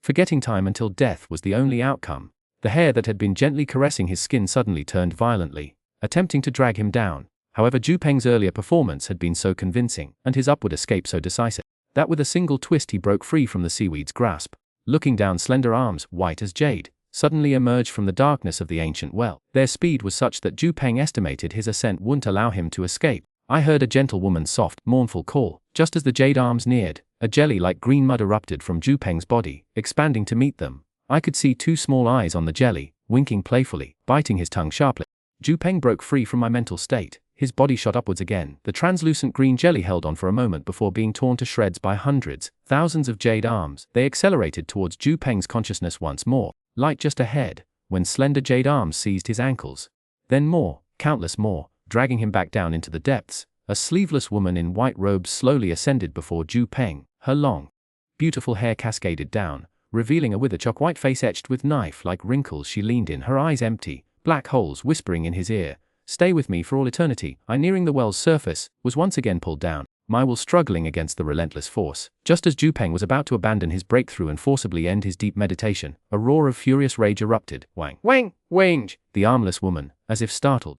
forgetting time until death was the only outcome. The hair that had been gently caressing his skin suddenly turned violently, attempting to drag him down. However, Zhu Peng's earlier performance had been so convincing, and his upward escape so decisive, that with a single twist he broke free from the seaweed's grasp. Looking down, slender arms, white as jade, suddenly emerged from the darkness of the ancient well. Their speed was such that Zhu Peng estimated his ascent wouldn't allow him to escape. I heard a gentle woman's soft, mournful call. Just as the jade arms neared, a jelly-like green mud erupted from Zhu Peng's body, expanding to meet them. I could see two small eyes on the jelly, winking playfully, biting his tongue sharply. Zhu Peng broke free from my mental state. His body shot upwards again. The translucent green jelly held on for a moment before being torn to shreds by hundreds, thousands of jade arms. They accelerated towards Zhu Peng's consciousness once more, light just ahead, when slender jade arms seized his ankles. Then more, countless more, dragging him back down into the depths. A sleeveless woman in white robes slowly ascended before Zhu Peng. Her long, beautiful hair cascaded down, revealing a withered chalk-white face etched with knife-like wrinkles. She leaned in, her eyes empty, black holes whispering in his ear. "Stay with me for all eternity." I, nearing the well's surface, was once again pulled down, my will struggling against the relentless force. Just as Zhu Peng was about to abandon his breakthrough and forcibly end his deep meditation, a roar of furious rage erupted. Wang! Wang! Wang! The armless woman, as if startled.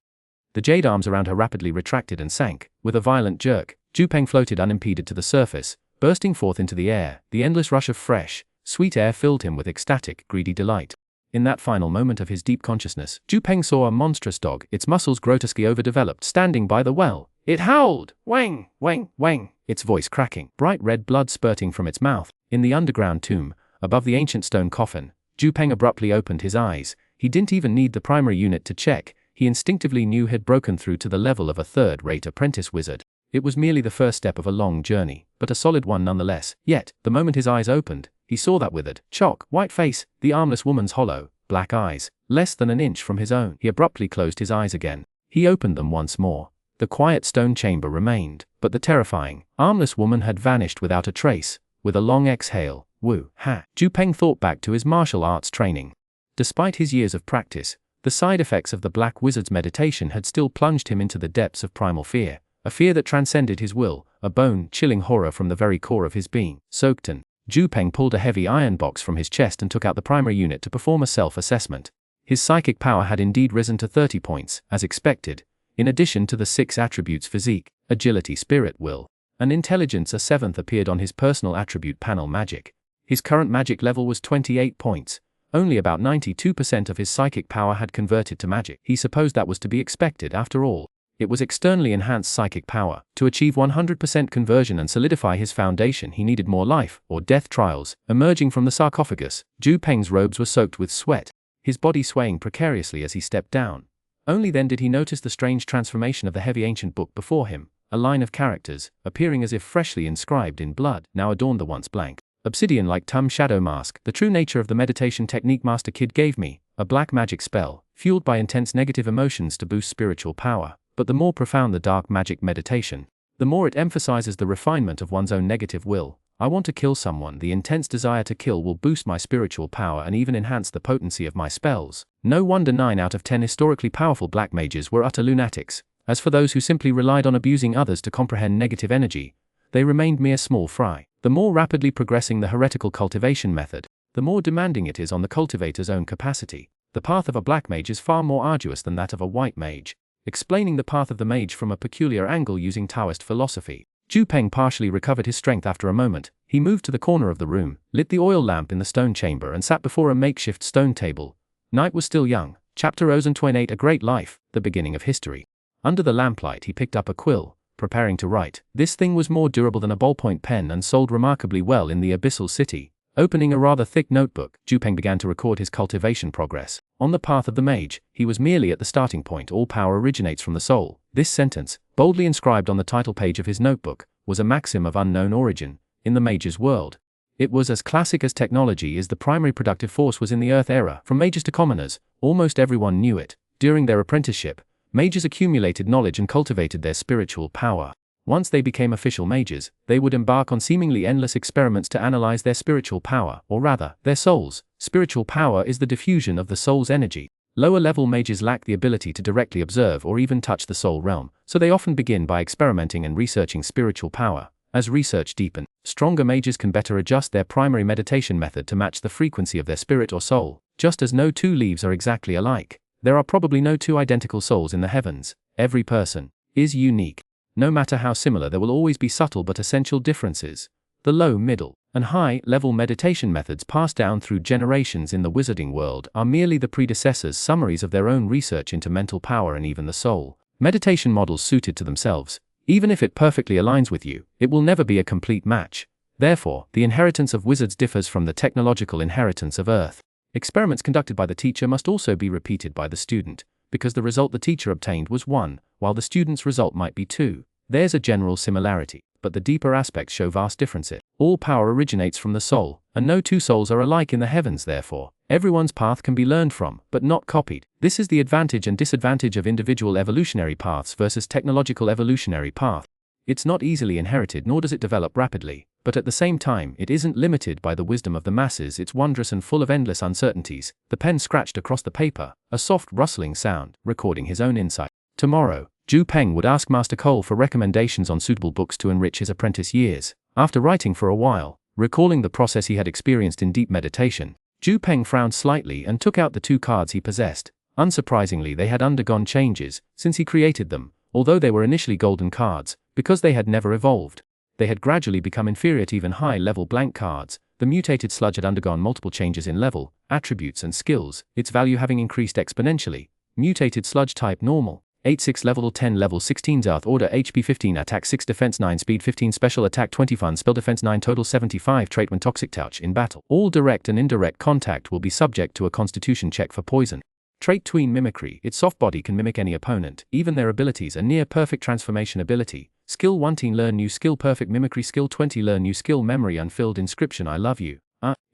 The jade arms around her rapidly retracted and sank. With a violent jerk, Zhu Peng floated unimpeded to the surface, bursting forth into the air. The endless rush of fresh, sweet air filled him with ecstatic, greedy delight. In that final moment of his deep consciousness, Zhu Peng saw a monstrous dog, its muscles grotesquely overdeveloped, standing by the well. It howled, "Wang! Wang! Wang!" its voice cracking, bright red blood spurting from its mouth. In the underground tomb, above the ancient stone coffin, Zhu Peng abruptly opened his eyes. He didn't even need the primary unit to check. He instinctively knew he'd broken through to the level of a third-rate apprentice wizard. It was merely the first step of a long journey, but a solid one nonetheless. Yet, the moment his eyes opened, he saw that withered, chalk-white face, the armless woman's hollow, black eyes, less than an inch from his own. He abruptly closed his eyes again. He opened them once more. The quiet stone chamber remained, but the terrifying, armless woman had vanished without a trace. With a long exhale, "Wu, ha." Zhu Peng thought back to his martial arts training. Despite his years of practice, the side effects of the Black Wizard's meditation had still plunged him into the depths of primal fear, a fear that transcended his will, a bone-chilling horror from the very core of his being. Soaked in, Zhu Peng pulled a heavy iron box from his chest and took out the primary unit to perform a self-assessment. His psychic power had indeed risen to 30 points, as expected, in addition to the 6 attributes: physique, agility, spirit, will, and intelligence. A 7th appeared on his personal attribute panel: magic. His current magic level was 28 points. Only about 92% of his psychic power had converted to magic. He supposed that was to be expected after all. It was externally enhanced psychic power. To achieve 100% conversion and solidify his foundation, he needed more life or death trials. Emerging from the sarcophagus, Zhu Peng's robes were soaked with sweat, his body swaying precariously as he stepped down. Only then did he notice the strange transformation of the heavy ancient book before him. A line of characters, appearing as if freshly inscribed in blood, now adorned the once blank, obsidian-like Tum shadow mask. The true nature of the meditation technique Master Kid gave me, a black magic spell, fueled by intense negative emotions to boost spiritual power. But the more profound the dark magic meditation, the more it emphasizes the refinement of one's own negative will. I want to kill someone. The intense desire to kill will boost my spiritual power and even enhance the potency of my spells. No wonder 9 out of 10 historically powerful black mages were utter lunatics. As for those who simply relied on abusing others to comprehend negative energy, they remained mere small fry. The more rapidly progressing the heretical cultivation method, the more demanding it is on the cultivator's own capacity. The path of a black mage is far more arduous than that of a white mage. Explaining the path of the mage from a peculiar angle using Taoist philosophy, Zhu Peng partially recovered his strength after a moment. He moved to the corner of the room, lit the oil lamp in the stone chamber and sat before a makeshift stone table. Night was still young. Chapter 28: A Great Life, the beginning of history. Under the lamplight he picked up a quill, preparing to write. This thing was more durable than a ballpoint pen and sold remarkably well in the Abyssal City. Opening a rather thick notebook, Zhu Peng began to record his cultivation progress. On the path of the mage, he was merely at the starting point. All power originates from the soul. This sentence, boldly inscribed on the title page of his notebook, was a maxim of unknown origin. In the mage's world, it was as classic as technology is. The primary productive force was in the Earth era. From mages to commoners, almost everyone knew it. During their apprenticeship, mages accumulated knowledge and cultivated their spiritual power. Once they became official mages, they would embark on seemingly endless experiments to analyze their spiritual power, or rather, their souls. Spiritual power is the diffusion of the soul's energy. Lower-level mages lack the ability to directly observe or even touch the soul realm, so they often begin by experimenting and researching spiritual power. As research deepened, stronger mages can better adjust their primary meditation method to match the frequency of their spirit or soul. Just as no two leaves are exactly alike, there are probably no two identical souls in the heavens. Every person is unique. No matter how similar, there will always be subtle but essential differences. The low, middle, and high-level meditation methods passed down through generations in the wizarding world are merely the predecessors' summaries of their own research into mental power and even the soul. Meditation models suited to themselves. Even if it perfectly aligns with you, it will never be a complete match. Therefore, the inheritance of wizards differs from the technological inheritance of Earth. Experiments conducted by the teacher must also be repeated by the student, because the result the teacher obtained was 1, while the student's result might be 2. There's a general similarity, but the deeper aspects show vast differences. All power originates from the soul, and no two souls are alike in the heavens. Therefore, everyone's path can be learned from, but not copied. This is the advantage and disadvantage of individual evolutionary paths versus technological evolutionary path. It's not easily inherited, nor does it develop rapidly, but at the same time it isn't limited by the wisdom of the masses. It's wondrous and full of endless uncertainties. The pen scratched across the paper, a soft rustling sound, recording his own insight. Tomorrow, Peng would ask Master Cole for recommendations on suitable books to enrich his apprentice years. After writing for a while, recalling the process he had experienced in deep meditation, Peng frowned slightly and took out the 2 cards he possessed. Unsurprisingly, they had undergone changes since he created them. Although they were initially golden cards, because they had never evolved, they had gradually become inferior to even high-level blank cards. The mutated sludge had undergone multiple changes in level, attributes and skills, its value having increased exponentially. Mutated sludge type normal, 8-6 level 10 level 16 Earth order HP 15 attack 6 defense 9 speed 15 special attack 20 fun spell defense 9 total 75 trait when toxic touch in battle. All direct and indirect contact will be subject to a constitution check for poison. Trait tween mimicry, its soft body can mimic any opponent, even their abilities. A near perfect transformation ability. Skill 1 learn new skill perfect mimicry. Skill 20 learn new skill memory unfilled inscription I love you.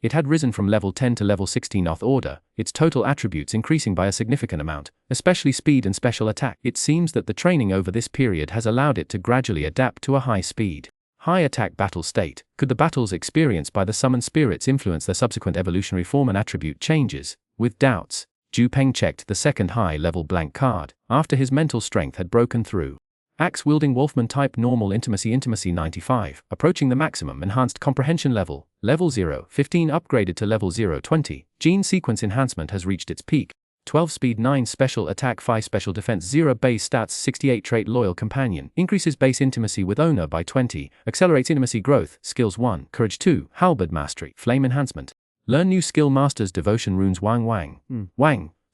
It had risen from level 10 to level 16 Earth order, its total attributes increasing by a significant amount, especially speed and special attack. It seems that the training over this period has allowed it to gradually adapt to a high speed, high attack battle state. Could the battles experienced by the summoned spirits influence their subsequent evolutionary form and attribute changes? With doubts, Peng checked the second high-level blank card, after his mental strength had broken through. Axe-wielding Wolfman type normal intimacy 95, approaching the maximum enhanced comprehension level, level 0, 15 upgraded to level 0, 20, gene sequence enhancement has reached its peak, 12 speed 9 special attack 5 special defense 0 base stats 68 trait loyal companion, increases base intimacy with owner by 20, accelerates intimacy growth, skills 1, courage 2, halberd mastery, flame enhancement. Learn new skill masters devotion runes Wang.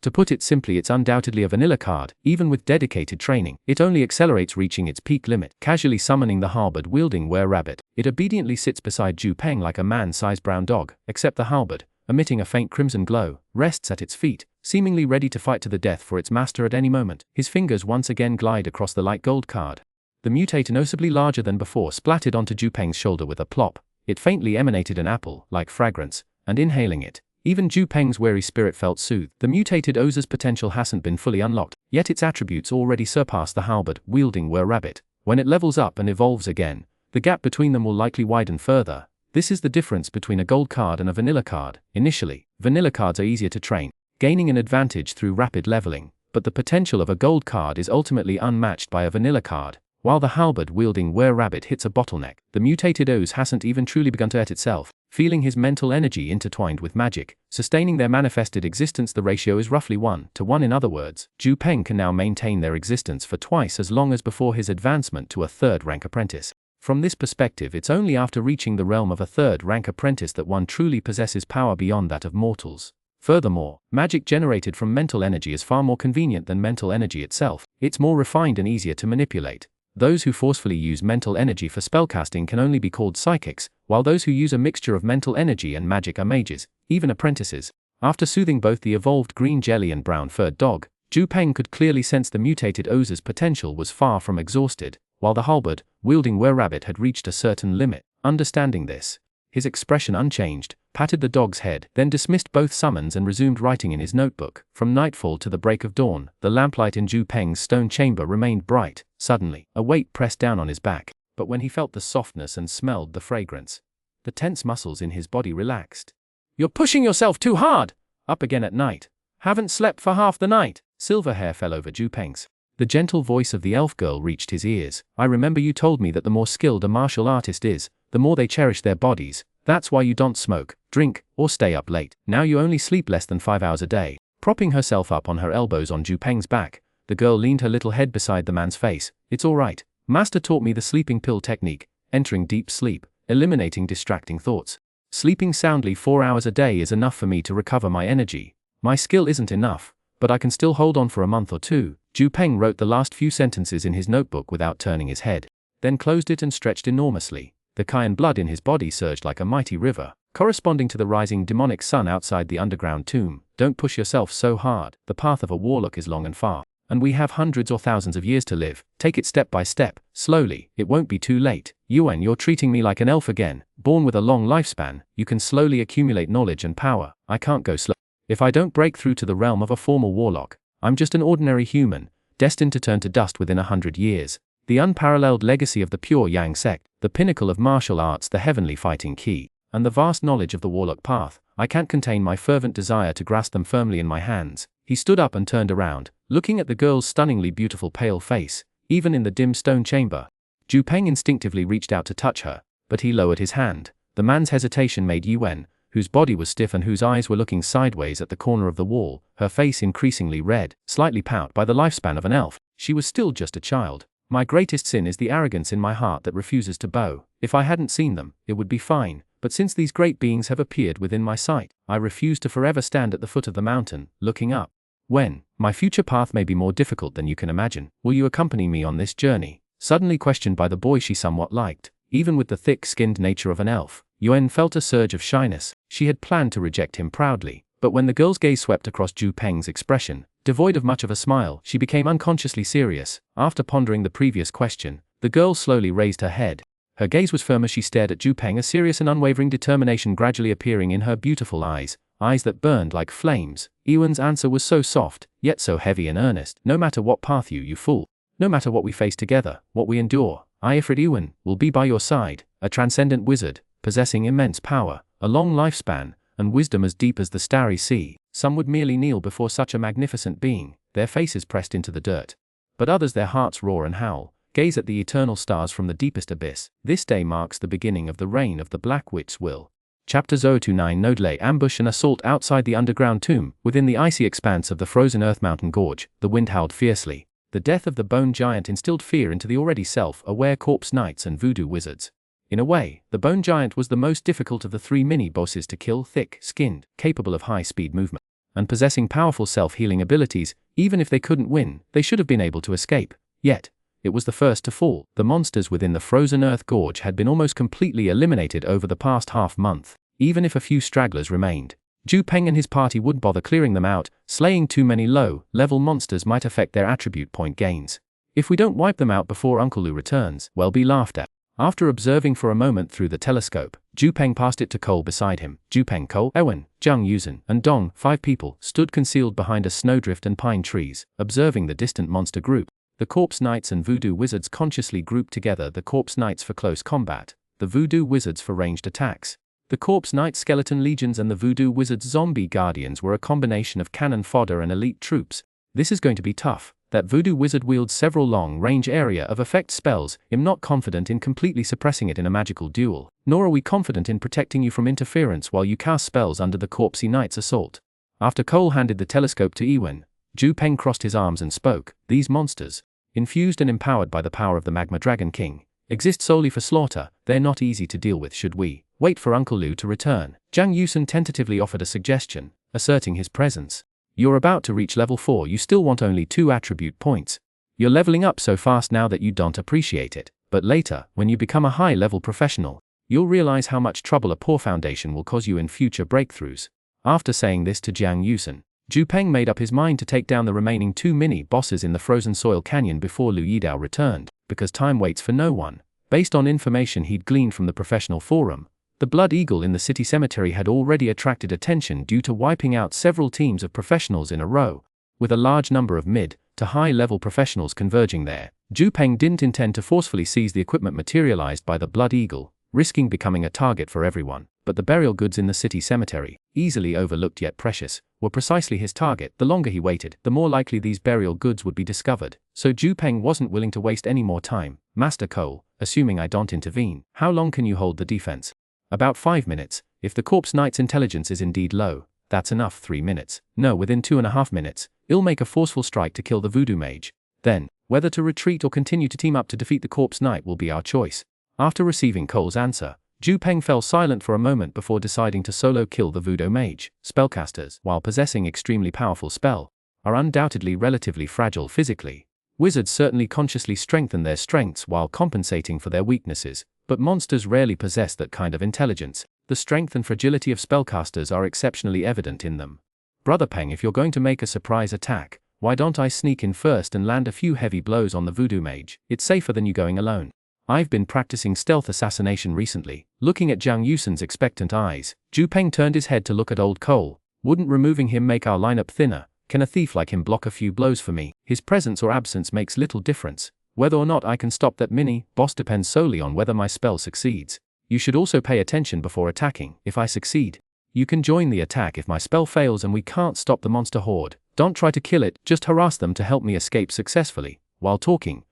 To put it simply, it's undoubtedly a vanilla card. Even with dedicated training, it only accelerates reaching its peak limit. Casually summoning the halberd wielding were-rabbit, it obediently sits beside Peng like a man-sized brown dog, except the halberd, emitting a faint crimson glow, rests at its feet, seemingly ready to fight to the death for its master at any moment. His fingers once again glide across the light gold card. The mutator, noticeably larger than before, splattered onto Peng's shoulder with a plop. It faintly emanated an apple-like fragrance, and inhaling it, even Peng's weary spirit felt soothed. The mutated Oza's potential hasn't been fully unlocked, yet its attributes already surpass the halberd wielding were-rabbit. When it levels up and evolves again, the gap between them will likely widen further. This is the difference between a gold card and a vanilla card. Initially, vanilla cards are easier to train, gaining an advantage through rapid leveling, but the potential of a gold card is ultimately unmatched by a vanilla card. While the halberd wielding were-rabbit hits a bottleneck, the mutated Oz hasn't even truly begun to hurt itself. Feeling his mental energy intertwined with magic, sustaining their manifested existence, the ratio is roughly 1 to 1. In other words, Peng can now maintain their existence for twice as long as before his advancement to a third-rank apprentice. From this perspective, it's only after reaching the realm of a third-rank apprentice that one truly possesses power beyond that of mortals. Furthermore, magic generated from mental energy is far more convenient than mental energy itself. It's more refined and easier to manipulate. Those who forcefully use mental energy for spellcasting can only be called psychics, while those who use a mixture of mental energy and magic are mages, even apprentices. After soothing both the evolved green jelly and brown-furred dog, Peng could clearly sense the mutated Oza's potential was far from exhausted, while the halberd wielding were-rabbit had reached a certain limit. Understanding this, his expression unchanged, patted the dog's head, then dismissed both summons and resumed writing in his notebook. From nightfall to the break of dawn, the lamplight in Peng's stone chamber remained bright. Suddenly, a weight pressed down on his back, but when he felt the softness and smelled the fragrance, the tense muscles in his body relaxed. "You're pushing yourself too hard! Up again at night. Haven't slept for half the night." Silver hair fell over Peng's. The gentle voice of the elf girl reached his ears. I remember you told me that the more skilled a martial artist is, the more they cherish their bodies. That's why you don't smoke, drink, or stay up late. Now you only sleep less than 5 hours a day. Propping herself up on her elbows on Ju Peng's back, the girl leaned her little head beside the man's face. It's all right. Master taught me the sleeping pill technique, entering deep sleep, eliminating distracting thoughts. Sleeping soundly 4 hours a day is enough for me to recover my energy. My skill isn't enough, but I can still hold on for a month or two. Ju Peng wrote the last few sentences in his notebook without turning his head, then closed it and stretched enormously. The cayenne blood in his body surged like a mighty river, corresponding to the rising demonic sun outside the underground tomb. Don't push yourself so hard. The path of a warlock is long and far, and we have hundreds or thousands of years to live. Take it step by step, slowly. It won't be too late. Yuan, you're treating me like an elf again. Born with a long lifespan, you can slowly accumulate knowledge and power. I can't go slow. If I don't break through to the realm of a formal warlock, I'm just an ordinary human, destined to turn to dust within 100 years. The unparalleled legacy of the pure Yang sect, the pinnacle of martial arts, the heavenly fighting key, and the vast knowledge of the warlock path. I can't contain my fervent desire to grasp them firmly in my hands. He stood up and turned around, looking at the girl's stunningly beautiful pale face, even in the dim stone chamber. Ju Peng instinctively reached out to touch her, but he lowered his hand. The man's hesitation made Yuan, whose body was stiff and whose eyes were looking sideways at the corner of the wall, her face increasingly red, slightly pout by the lifespan of an elf. She was still just a child. My greatest sin is the arrogance in my heart that refuses to bow. If I hadn't seen them, it would be fine, but since these great beings have appeared within my sight, I refuse to forever stand at the foot of the mountain, looking up. When? My future path may be more difficult than you can imagine. Will you accompany me on this journey? Suddenly questioned by the boy she somewhat liked, even with the thick-skinned nature of an elf, Yuan felt a surge of shyness. She had planned to reject him proudly, but when the girl's gaze swept across Ju Peng's expression, devoid of much of a smile, she became unconsciously serious. After pondering the previous question, the girl slowly raised her head. Her gaze was firm as she stared at Ju Peng, a serious and unwavering determination gradually appearing in her beautiful eyes, eyes that burned like flames. Yuan's answer was so soft, yet so heavy and earnest. No matter what path you fool, no matter what we face together, what we endure, I, Ifrit Yuan, will be by your side, a transcendent wizard, possessing immense power, a long lifespan, and wisdom as deep as the starry sea. Some would merely kneel before such a magnificent being, their faces pressed into the dirt. But others, their hearts roar and howl, gaze at the eternal stars from the deepest abyss. This day marks the beginning of the reign of the Black Witch's will. Chapter 029. Nodle ambush and assault outside the underground tomb. Within the icy expanse of the frozen earth mountain gorge, the wind howled fiercely. The death of the bone giant instilled fear into the already self-aware corpse knights and voodoo wizards. In a way, the bone giant was the most difficult of the 3 mini-bosses to kill. Thick-skinned, capable of high-speed movement, and possessing powerful self-healing abilities. Even if they couldn't win, they should have been able to escape. Yet, it was the first to fall. The monsters within the frozen earth gorge had been almost completely eliminated over the past half-month. Even if a few stragglers remained, Ju Peng and his party wouldn't bother clearing them out. Slaying too many low-level monsters might affect their attribute point gains. If we don't wipe them out before Uncle Lu returns, we'll be laughed at. After observing for a moment through the telescope, Ju Peng passed it to Cole beside him. Ju Peng, Cole, Ewan, Zhang Yuzhen, and Dong, 5 people, stood concealed behind a snowdrift and pine trees, observing the distant monster group. The corpse knights and voodoo wizards consciously grouped together, the corpse knights for close combat, the voodoo wizards for ranged attacks. The corpse knight skeleton legions and the voodoo wizards zombie guardians were a combination of cannon fodder and elite troops. This is going to be tough. That voodoo wizard wields several long-range area of effect spells. I'm not confident in completely suppressing it in a magical duel, nor are we confident in protecting you from interference while you cast spells under the corpsey knight's assault. After Cole handed the telescope to Ewan, Ju Peng crossed his arms and spoke. These monsters, infused and empowered by the power of the Magma Dragon King, exist solely for slaughter. They're not easy to deal with. Should we wait for Uncle Lu to return? Zhang Yuzhen tentatively offered a suggestion, asserting his presence. You're about to reach level 4, you still want only 2 attribute points. You're leveling up so fast now that you don't appreciate it, but later, when you become a high-level professional, you'll realize how much trouble a poor foundation will cause you in future breakthroughs. After saying this to Zhang Yuzhen, Ju Peng made up his mind to take down the remaining 2 mini-bosses in the frozen soil canyon before Lu Yidao returned, because time waits for no one. Based on information he'd gleaned from the professional forum, the Blood Eagle in the city cemetery had already attracted attention due to wiping out several teams of professionals in a row, with a large number of mid- to high-level professionals converging there. Ju Peng didn't intend to forcefully seize the equipment materialized by the Blood Eagle, risking becoming a target for everyone. But the burial goods in the city cemetery, easily overlooked yet precious, were precisely his target. The longer he waited, the more likely these burial goods would be discovered. So Peng wasn't willing to waste any more time. Master Cole, assuming I don't intervene, how long can you hold the defense? About 5 minutes. If the corpse knight's intelligence is indeed low, that's enough. 3 minutes. No, within 2.5 minutes, I'll make a forceful strike to kill the voodoo mage. Then, whether to retreat or continue to team up to defeat the corpse knight will be our choice. After receiving Cole's answer, Peng fell silent for a moment before deciding to solo kill the voodoo mage. Spellcasters, while possessing extremely powerful spell, are undoubtedly relatively fragile physically. Wizards certainly consciously strengthen their strengths while compensating for their weaknesses, but monsters rarely possess that kind of intelligence. The strength and fragility of spellcasters are exceptionally evident in them. Brother Peng, if you're going to make a surprise attack, why don't I sneak in first and land a few heavy blows on the voodoo mage? It's safer than you going alone. I've been practicing stealth assassination recently. Looking at Jiang Yusen's expectant eyes, Peng turned his head to look at old Cole. Wouldn't removing him make our lineup thinner? Can a thief like him block a few blows for me? His presence or absence makes little difference. Whether or not I can stop that mini-boss depends solely on whether my spell succeeds. You should also pay attention before attacking. If I succeed, you can join the attack. If my spell fails and we can't stop the monster horde, don't try to kill it, just harass them to help me escape successfully. While talking,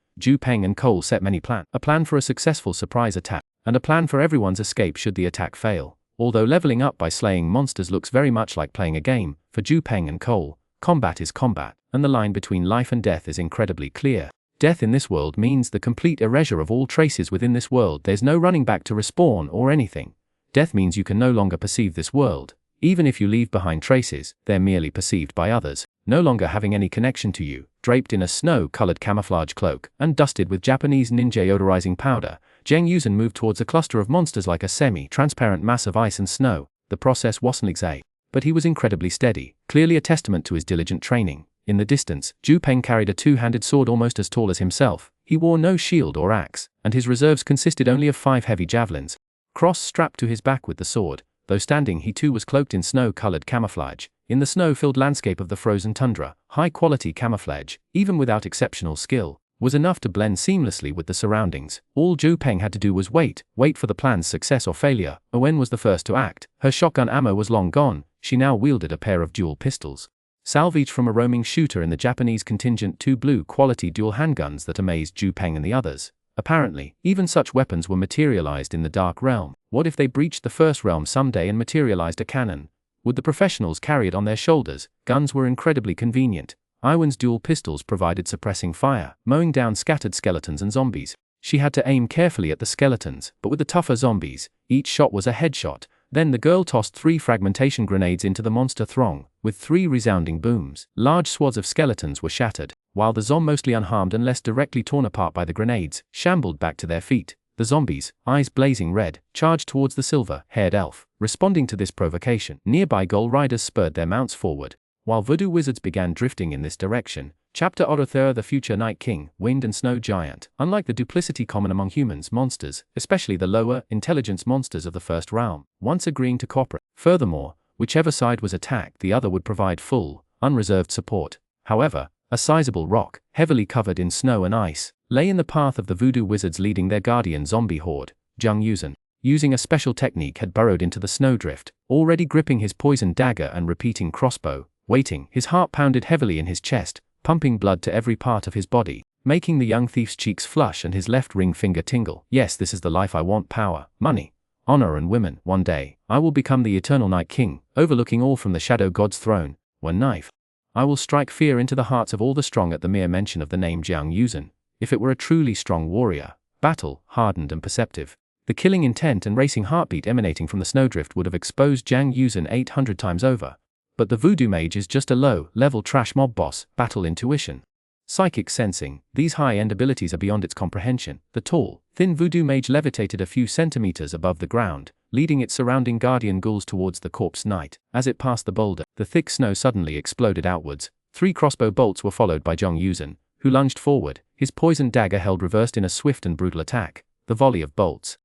Peng and Cole set many plans. A plan for a successful surprise attack, and a plan for everyone's escape should the attack fail. Although leveling up by slaying monsters looks very much like playing a game, for Peng and Cole, combat is combat, and the line between life and death is incredibly clear. Death in this world means the complete erasure of all traces within this world. There's no running back to respawn or anything. Death means you can no longer perceive this world. Even if you leave behind traces, they're merely perceived by others, no longer having any connection to you. Draped in a snow-colored camouflage cloak, and dusted with Japanese ninja odorizing powder, Jiang Yusen moved towards a cluster of monsters like a semi-transparent mass of ice and snow. The process wasn't exact, but he was incredibly steady, clearly a testament to his diligent training. In the distance, Peng carried a two-handed sword almost as tall as himself. He wore no shield or axe, and his reserves consisted only of 5 heavy javelins, cross-strapped to his back with the sword. Though standing, he too was cloaked in snow-colored camouflage. In the snow-filled landscape of the frozen tundra, high-quality camouflage, even without exceptional skill, was enough to blend seamlessly with the surroundings. All Peng had to do was wait for the plan's success or failure. Owen was the first to act. Her shotgun ammo was long gone. She now wielded a pair of dual pistols, salvaged from a roaming shooter in the Japanese contingent, 2 blue-quality dual handguns that amazed Peng and the others. Apparently, even such weapons were materialized in the Dark Realm. What if they breached the First Realm someday and materialized a cannon? Would the professionals carry it on their shoulders? Guns were incredibly convenient. Iwan's dual pistols provided suppressing fire, mowing down scattered skeletons and zombies. She had to aim carefully at the skeletons, but with the tougher zombies, each shot was a headshot. Then the girl tossed 3 fragmentation grenades into the monster throng. With 3 resounding booms, large swaths of skeletons were shattered, while the zom, mostly unharmed unless directly torn apart by the grenades, shambled back to their feet. The zombies, eyes blazing red, charged towards the silver-haired elf. Responding to this provocation, nearby Ghoul Riders spurred their mounts forward, while voodoo wizards began drifting in this direction. Chapter Orothera, the future Night King, Wind and Snow Giant. Unlike the duplicity common among humans, monsters, especially the lower intelligence monsters of the First Realm, once agreeing to cooperate. Furthermore, whichever side was attacked, the other would provide full, unreserved support. However, a sizable rock, heavily covered in snow and ice, lay in the path of the voodoo wizards leading their guardian zombie horde. Jiang Yusen, using a special technique, had burrowed into the snowdrift, already gripping his poisoned dagger and repeating crossbow, waiting. His heart pounded heavily in his chest, pumping blood to every part of his body, making the young thief's cheeks flush and his left ring finger tingle. Yes, this is the life I want: power, money, honor and women. One day, I will become the eternal Night King, overlooking all from the Shadow God's throne. One knife, I will strike fear into the hearts of all the strong at the mere mention of the name Jiang Yusen. If it were a truly strong warrior, battle, hardened and perceptive, the killing intent and racing heartbeat emanating from the snowdrift would have exposed Jiang Yusen 800 times over. But the voodoo mage is just a low-level trash mob boss. Battle intuition, psychic sensing, these high-end abilities are beyond its comprehension. The tall, thin voodoo mage levitated a few centimeters above the ground, leading its surrounding guardian ghouls towards the corpse knight. As it passed the boulder, the thick snow suddenly exploded outwards. 3 crossbow bolts were followed by Jiang Yusen, who lunged forward, his poisoned dagger held reversed in a swift and brutal attack. The volley of bolts,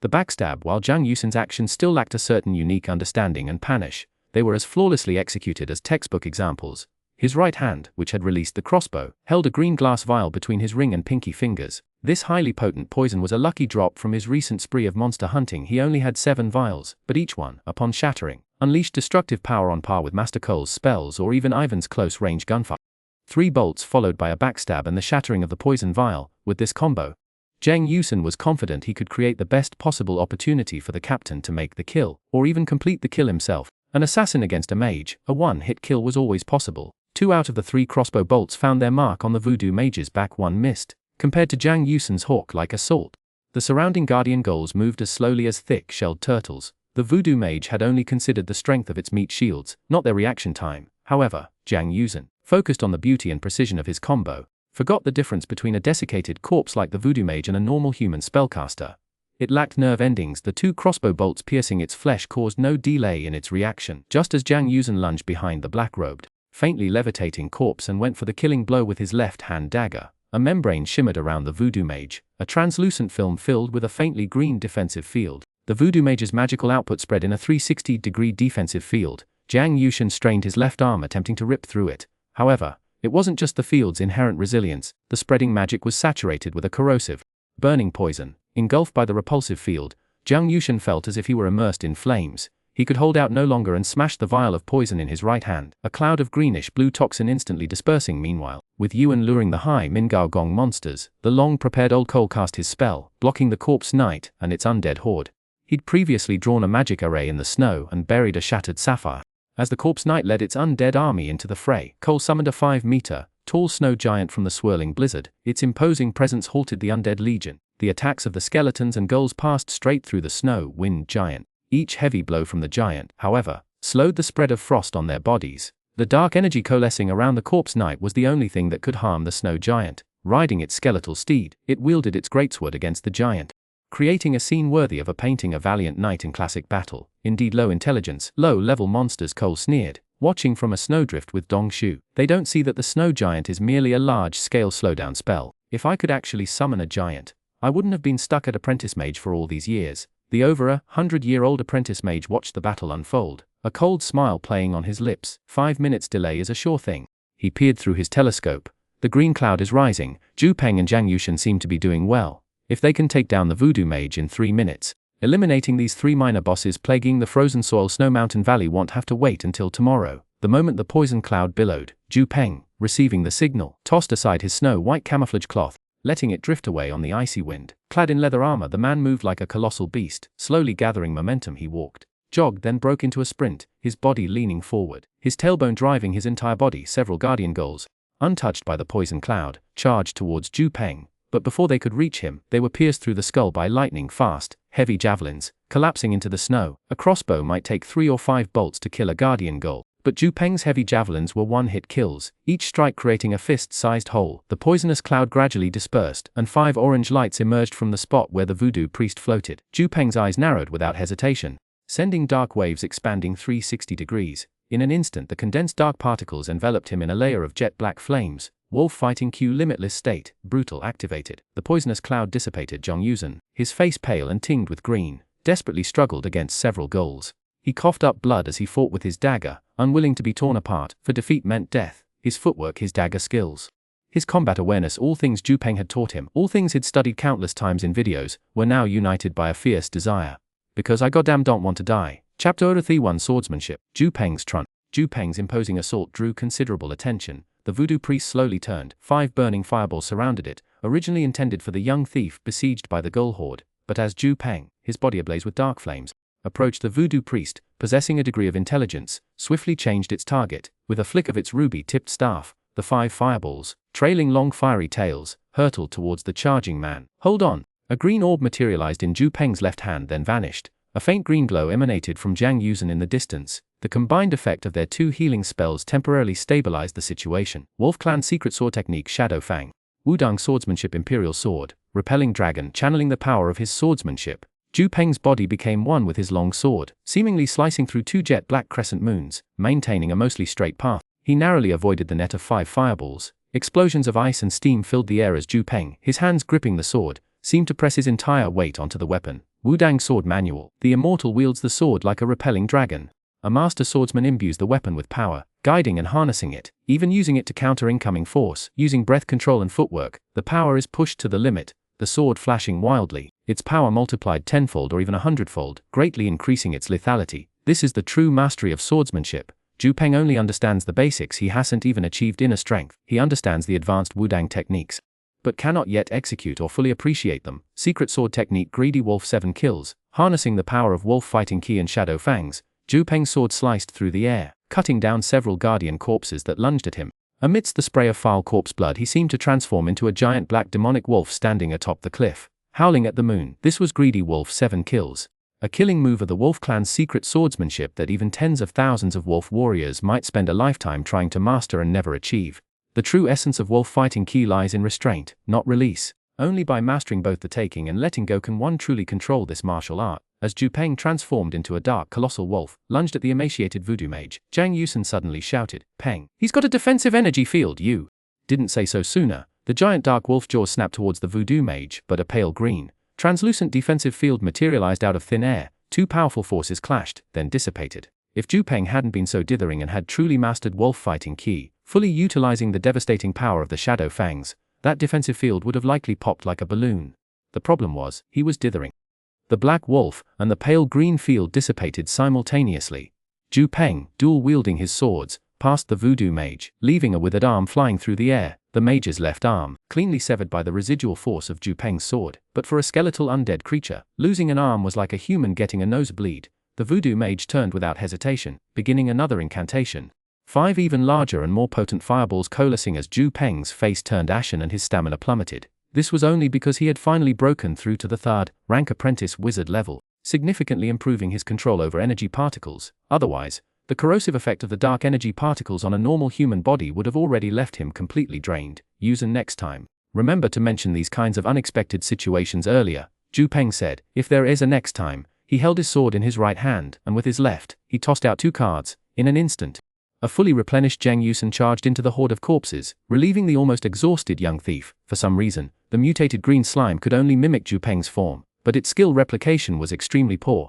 the backstab. While Jiang Yusen's actions still lacked a certain unique understanding and panache, they were as flawlessly executed as textbook examples. His right hand, which had released the crossbow, held a green glass vial between his ring and pinky fingers. This highly potent poison was a lucky drop from his recent spree of monster hunting. He only had 7 vials, but each one, upon shattering, unleashed destructive power on par with Master Cole's spells or even Ivan's close-range gunfire. 3 bolts followed by a backstab and the shattering of the poison vial. With this combo, Zhang Yusen was confident he could create the best possible opportunity for the captain to make the kill, or even complete the kill himself. An assassin against a mage, a one-hit kill was always possible. 2 out of the 3 crossbow bolts found their mark on the voodoo mage's back, 1 missed. Compared to Zhang Yusen's hawk-like assault, the surrounding guardian ghouls moved as slowly as thick-shelled turtles. The voodoo mage had only considered the strength of its meat shields, not their reaction time. However, Zhang Yusen, focused on the beauty and precision of his combo, forgot the difference between a desiccated corpse like the voodoo mage and a normal human spellcaster. It lacked nerve endings. The 2 crossbow bolts piercing its flesh caused no delay in its reaction, just as Zhang Yusen lunged behind the black-robed, faintly levitating corpse and went for the killing blow with his left-hand dagger. A membrane shimmered around the voodoo mage, a translucent film filled with a faintly green defensive field. The voodoo mage's magical output spread in a 360-degree defensive field. Zhang Yusen strained his left arm attempting to rip through it. However, it wasn't just the field's inherent resilience. The spreading magic was saturated with a corrosive, burning poison. Engulfed by the repulsive field, Zhang Yusen felt as if he were immersed in flames. He could hold out no longer and smashed the vial of poison in his right hand, a cloud of greenish-blue toxin instantly dispersing. Meanwhile, with Yuan luring the high Mingao Gong monsters, the long-prepared old Cole cast his spell, blocking the corpse knight and its undead horde. He'd previously drawn a magic array in the snow and buried a shattered sapphire. As the corpse knight led its undead army into the fray, Cole summoned a 5-meter-tall snow giant from the swirling blizzard. Its imposing presence halted the undead legion. The attacks of the skeletons and ghouls passed straight through the snow-wind giant. Each heavy blow from the giant, however, slowed the spread of frost on their bodies. The dark energy coalescing around the corpse knight was the only thing that could harm the snow giant. Riding its skeletal steed, it wielded its greatsword against the giant, creating a scene worthy of a painting. A valiant knight in classic battle. Indeed, low intelligence, low-level monsters, Cole sneered, watching from a snowdrift with Dongshu. They don't see that the snow giant is merely a large-scale slowdown spell. If I could actually summon a giant, I wouldn't have been stuck at apprentice mage for all these years. The over 100-year-old apprentice mage watched the battle unfold, a cold smile playing on his lips. 5 minutes delay is a sure thing. He peered through his telescope. The green cloud is rising. Peng and Zhang Yusen seem to be doing well. If they can take down the voodoo mage in 3 minutes, eliminating these 3 minor bosses plaguing the frozen soil Snow Mountain Valley won't have to wait until tomorrow. The moment the poison cloud billowed, Peng, receiving the signal, tossed aside his snow-white camouflage cloth, letting it drift away on the icy wind. Clad in leather armor, the man moved like a colossal beast. Slowly gathering momentum, he walked, jogged, then broke into a sprint, his body leaning forward, his tailbone driving his entire body. Several guardian ghouls, untouched by the poison cloud, charged towards Peng, but before they could reach him, they were pierced through the skull by lightning-fast, heavy javelins, collapsing into the snow. A crossbow might take 3 or 5 bolts to kill a guardian ghoul, but Peng's heavy javelins were one-hit kills, each strike creating a fist-sized hole. The poisonous cloud gradually dispersed, and 5 orange lights emerged from the spot where the voodoo priest floated. Peng's eyes narrowed without hesitation, sending dark waves expanding 360 degrees. In an instant, the condensed dark particles enveloped him in a layer of jet-black flames. Wolf fighting Q limitless state, brutal activated. The poisonous cloud dissipated. Zhang Yusen, his face pale and tinged with green, desperately struggled against several ghouls. He coughed up blood as he fought with his dagger, unwilling to be torn apart, for defeat meant death. His footwork, his dagger skills, his combat awareness, all things Peng had taught him, all things he'd studied countless times in videos, were now united by a fierce desire. Because I goddamn don't want to die. Chapter 31 Swordsmanship. Peng's imposing assault drew considerable attention. The voodoo priest slowly turned. 5 burning fireballs surrounded it, originally intended for the young thief besieged by the ghoul horde. But as Peng, his body ablaze with dark flames, approached, the voodoo priest, possessing a degree of intelligence, swiftly changed its target. With a flick of its ruby-tipped staff, the 5 fireballs, trailing long fiery tails, hurtled towards the charging man. Hold on! A green orb materialized in Peng's left hand, then vanished. A faint green glow emanated from Zhang Yusen in the distance. The combined effect of their 2 healing spells temporarily stabilized the situation. Wolf Clan Secret Sword Technique Shadow Fang. Wudang Swordsmanship Imperial Sword. Repelling Dragon. Channeling the power of his swordsmanship, Peng's body became one with his long sword, seemingly slicing through 2 jet black crescent moons, maintaining a mostly straight path. He narrowly avoided the net of 5 fireballs. Explosions of ice and steam filled the air as Peng, his hands gripping the sword, seemed to press his entire weight onto the weapon. Wudang Sword Manual. The immortal wields the sword like a repelling dragon. A master swordsman imbues the weapon with power, guiding and harnessing it, even using it to counter incoming force. Using breath control and footwork, the power is pushed to the limit. the sword flashing wildly, its power multiplied tenfold or even 100-fold, greatly increasing its lethality. This is the true mastery of swordsmanship. Zhu Peng only understands the basics, he hasn't even achieved inner strength. He understands the advanced wudang techniques, but cannot yet execute or fully appreciate them. Secret sword technique Greedy Wolf 7 kills. Harnessing the power of wolf fighting ki and shadow fangs, Zhu Peng's sword sliced through the air, cutting down several guardian corpses that lunged at him. Amidst the spray of foul corpse blood, he seemed to transform into a giant black demonic wolf standing atop the cliff, howling at the moon. This was Greedy Wolf 7 kills. A killing move of the Wolf Clan's secret swordsmanship that even tens of thousands of wolf warriors might spend a lifetime trying to master and never achieve. The true essence of wolf fighting ki lies in restraint, not release. Only by mastering both the taking and letting go can one truly control this martial art. As Zhu Peng transformed into a dark colossal wolf, lunged at the emaciated voodoo mage, Zhang Yusen suddenly shouted, "Peng, he's got a defensive energy field, you didn't say so sooner." The giant dark wolf jaws snapped towards the voodoo mage, but a pale green, translucent defensive field materialized out of thin air. Two powerful forces clashed, then dissipated. If Zhu Peng hadn't been so dithering and had truly mastered wolf fighting ki, fully utilizing the devastating power of the shadow fangs, that defensive field would have likely popped like a balloon. The problem was, he was dithering. The black wolf and the pale green field dissipated simultaneously. Zhu Peng, dual-wielding his swords, passed the voodoo mage, leaving a withered arm flying through the air, the mage's left arm, cleanly severed by the residual force of Zhu Peng's sword. But for a skeletal undead creature, losing an arm was like a human getting a nosebleed. The voodoo mage turned without hesitation, beginning another incantation. 5 even larger and more potent fireballs coalescing as Zhu Peng's face turned ashen and his stamina plummeted. This was only because he had finally broken through to the 3rd rank apprentice wizard level, significantly improving his control over energy particles. Otherwise, the corrosive effect of the dark energy particles on a normal human body would have already left him completely drained. Use and next time, remember to mention these kinds of unexpected situations earlier, Zhu Peng said. If there is a next time. He held his sword in his right hand, and with his left, he tossed out 2 cards. In an instant, a fully replenished Zhang Yusen charged into the horde of corpses, relieving the almost exhausted young thief. For some reason, the mutated green slime could only mimic Zhu Peng's form, but its skill replication was extremely poor.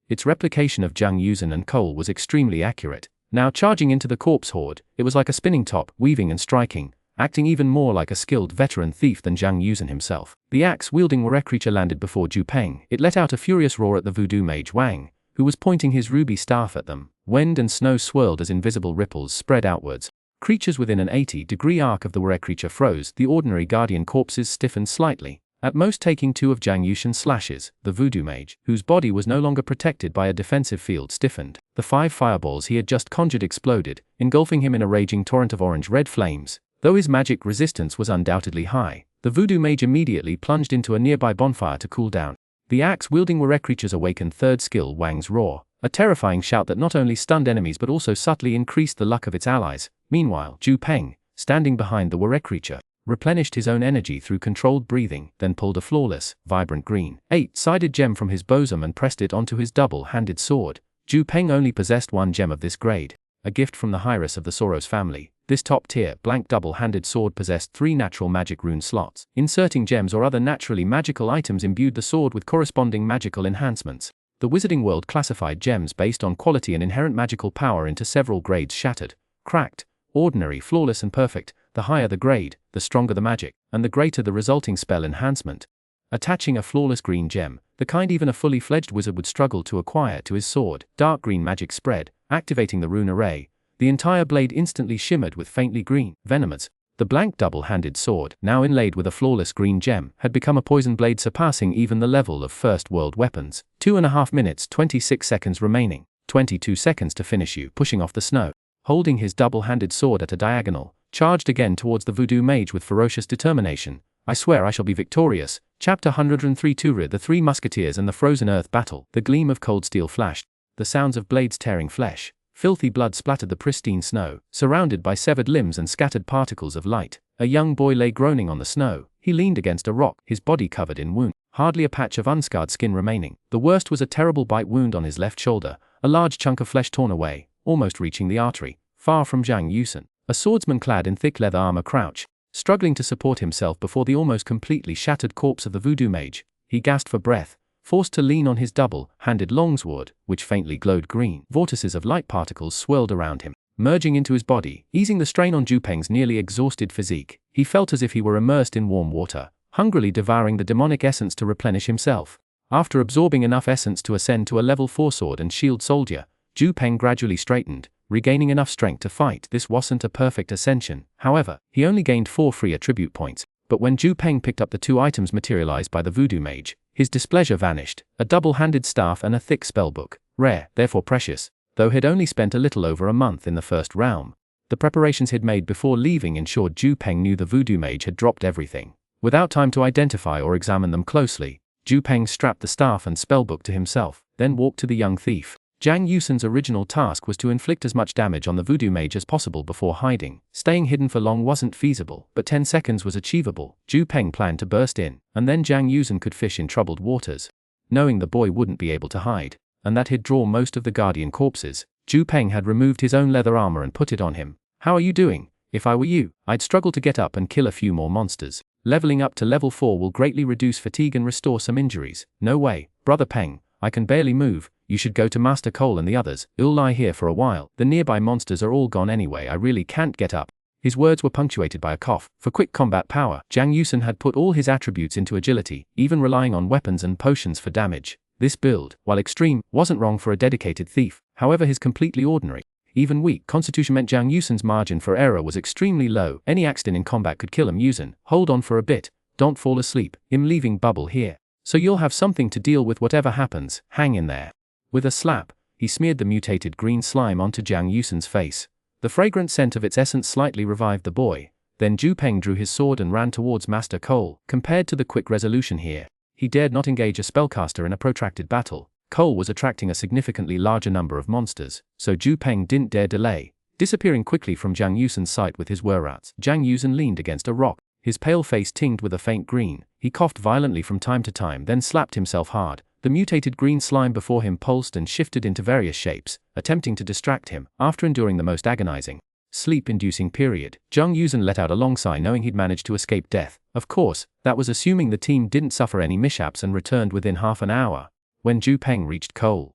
Its replication of Zhang Yusen and Cole was extremely accurate. Now charging into the corpse horde, it was like a spinning top, weaving and striking, acting even more like a skilled veteran thief than Zhang Yusen himself. The axe-wielding were creature landed before Zhu Peng. It let out a furious roar at the voodoo mage Wang, who was pointing his ruby staff at them. Wind and snow swirled as invisible ripples spread outwards. Creatures within an 80-degree arc of the were creature froze. The ordinary guardian corpses stiffened slightly, at most taking 2 of Zhang Yusen's slashes. The voodoo mage, whose body was no longer protected by a defensive field, stiffened. The 5 fireballs he had just conjured exploded, engulfing him in a raging torrent of orange-red flames. Though his magic resistance was undoubtedly high, the voodoo mage immediately plunged into a nearby bonfire to cool down. The axe-wielding were creatures awakened 3rd skill Wang's roar, a terrifying shout that not only stunned enemies but also subtly increased the luck of its allies. Meanwhile, Zhu Peng, standing behind the were creature, replenished his own energy through controlled breathing, then pulled a flawless, vibrant green 8-sided gem from his bosom and pressed it onto his double-handed sword. Zhu Peng only possessed 1 gem of this grade, a gift from the Hyras of the Soros family. This top-tier, blank double-handed sword possessed 3 natural magic rune slots. Inserting gems or other naturally magical items imbued the sword with corresponding magical enhancements. The wizarding world classified gems based on quality and inherent magical power into several grades: shattered, cracked, ordinary, flawless and perfect. The higher the grade, the stronger the magic, and the greater the resulting spell enhancement. Attaching a flawless green gem, the kind even a fully fledged wizard would struggle to acquire, to his sword, dark green magic spread, activating the rune array. The entire blade instantly shimmered with faintly green, venomous. The blank double-handed sword, now inlaid with a flawless green gem, had become a poison blade surpassing even the level of first world weapons. 2.5 minutes 26 seconds remaining. 22 seconds to finish you. Pushing off the snow. Holding his double-handed sword at a diagonal, charged again towards the voodoo mage with ferocious determination. I swear I shall be victorious. Chapter 103 Turid, the 3 musketeers and the frozen earth battle. The gleam of cold steel flashed. The sounds of blades tearing flesh. Filthy blood splattered the pristine snow, surrounded by severed limbs and scattered particles of light. A young boy lay groaning on the snow. He leaned against a rock, his body covered in wound, hardly a patch of unscarred skin remaining. The worst was a terrible bite wound on his left shoulder, a large chunk of flesh torn away, almost reaching the artery. Far from Zhang Yusen, a swordsman clad in thick leather armor crouched, struggling to support himself before the almost completely shattered corpse of the voodoo mage. He gasped for breath, forced to lean on his double-handed longsword, which faintly glowed green. Vortices of light particles swirled around him, merging into his body, easing the strain on Zhu Peng's nearly exhausted physique. He felt as if he were immersed in warm water, hungrily devouring the demonic essence to replenish himself. After absorbing enough essence to ascend to a level 4 sword and shield soldier, Zhu Peng gradually straightened, regaining enough strength to fight. This wasn't a perfect ascension, however, he only gained 4 free attribute points, but when Zhu Peng picked up the 2 items materialized by the voodoo mage, his displeasure vanished, a double-handed staff and a thick spellbook, rare, therefore precious, though he'd only spent a little over a month in the first realm. The preparations he'd made before leaving ensured Zhu Peng knew the voodoo mage had dropped everything. Without time to identify or examine them closely, Zhu Peng strapped the staff and spellbook to himself, then walked to the young thief. Zhang Yusen's original task was to inflict as much damage on the voodoo mage as possible before hiding. Staying hidden for long wasn't feasible, but 10 seconds was achievable. Zhu Peng planned to burst in, and then Zhang Yusen could fish in troubled waters. Knowing the boy wouldn't be able to hide, and that he'd draw most of the guardian corpses, Zhu Peng had removed his own leather armor and put it on him. "How are you doing? If I were you, I'd struggle to get up and kill a few more monsters. Leveling up to level 4 will greatly reduce fatigue and restore some injuries." "No way, Brother Peng, I can barely move. You should go to Master Cole and the others. I'll lie here for a while. The nearby monsters are all gone anyway. I really can't get up." His words were punctuated by a cough. For quick combat power, Zhang Yusen had put all his attributes into agility, even relying on weapons and potions for damage. This build, while extreme, wasn't wrong for a dedicated thief. However, his completely ordinary, even weak constitution meant Zhang Yusen's margin for error was extremely low. Any accident in combat could kill him. "Yusen, hold on for a bit. Don't fall asleep. I'm leaving bubble here, so you'll have something to deal with whatever happens. Hang in there." With a slap, he smeared the mutated green slime onto Zhang Yusen's face. The fragrant scent of its essence slightly revived the boy. Then Zhu Peng drew his sword and ran towards Master Cole. Compared to the quick resolution here, he dared not engage a spellcaster in a protracted battle. Cole was attracting a significantly larger number of monsters, so Zhu Peng didn't dare delay. Disappearing quickly from Zhang Yusen's sight with his whirrats, Zhang Yusen leaned against a rock, his pale face tinged with a faint green. He coughed violently from time to time, then slapped himself hard. The mutated green slime before him pulsed and shifted into various shapes, attempting to distract him. After enduring the most agonizing, sleep-inducing period, Zhang Yusen let out a long sigh knowing he'd managed to escape death. Of course, that was assuming the team didn't suffer any mishaps and returned within half an hour. When Zhu Peng reached Cole,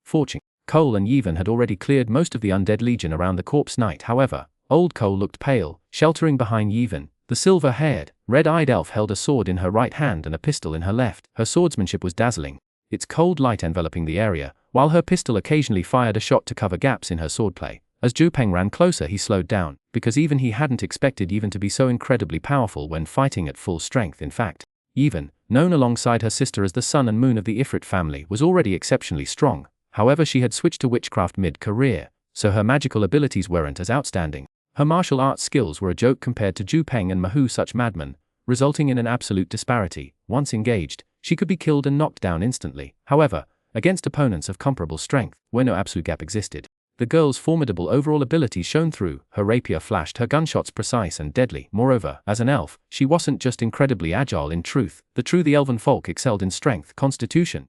Cole and Yevon had already cleared most of the undead legion around the corpse knight. However, old Cole looked pale, sheltering behind Yevon. The silver-haired, red-eyed elf held a sword in her right hand and a pistol in her left. Her swordsmanship was dazzling, its cold light enveloping the area, while her pistol occasionally fired a shot to cover gaps in her swordplay. As Zhu Peng ran closer, he slowed down, because even he hadn't expected Yevon to be so incredibly powerful when fighting at full strength. In fact, Yevon, known alongside her sister as the sun and moon of the Ifrit family, was already exceptionally strong. However, she had switched to witchcraft mid-career, so her magical abilities weren't as outstanding. Her martial arts skills were a joke compared to Zhu Peng and Mahu, such madmen, resulting in an absolute disparity. Once engaged, she could be killed and knocked down instantly. However, against opponents of comparable strength, where no absolute gap existed, the girl's formidable overall abilities shone through. Her rapier flashed, her gunshots precise and deadly. Moreover, as an elf, she wasn't just incredibly agile. In truth, the elven folk excelled in strength, constitution,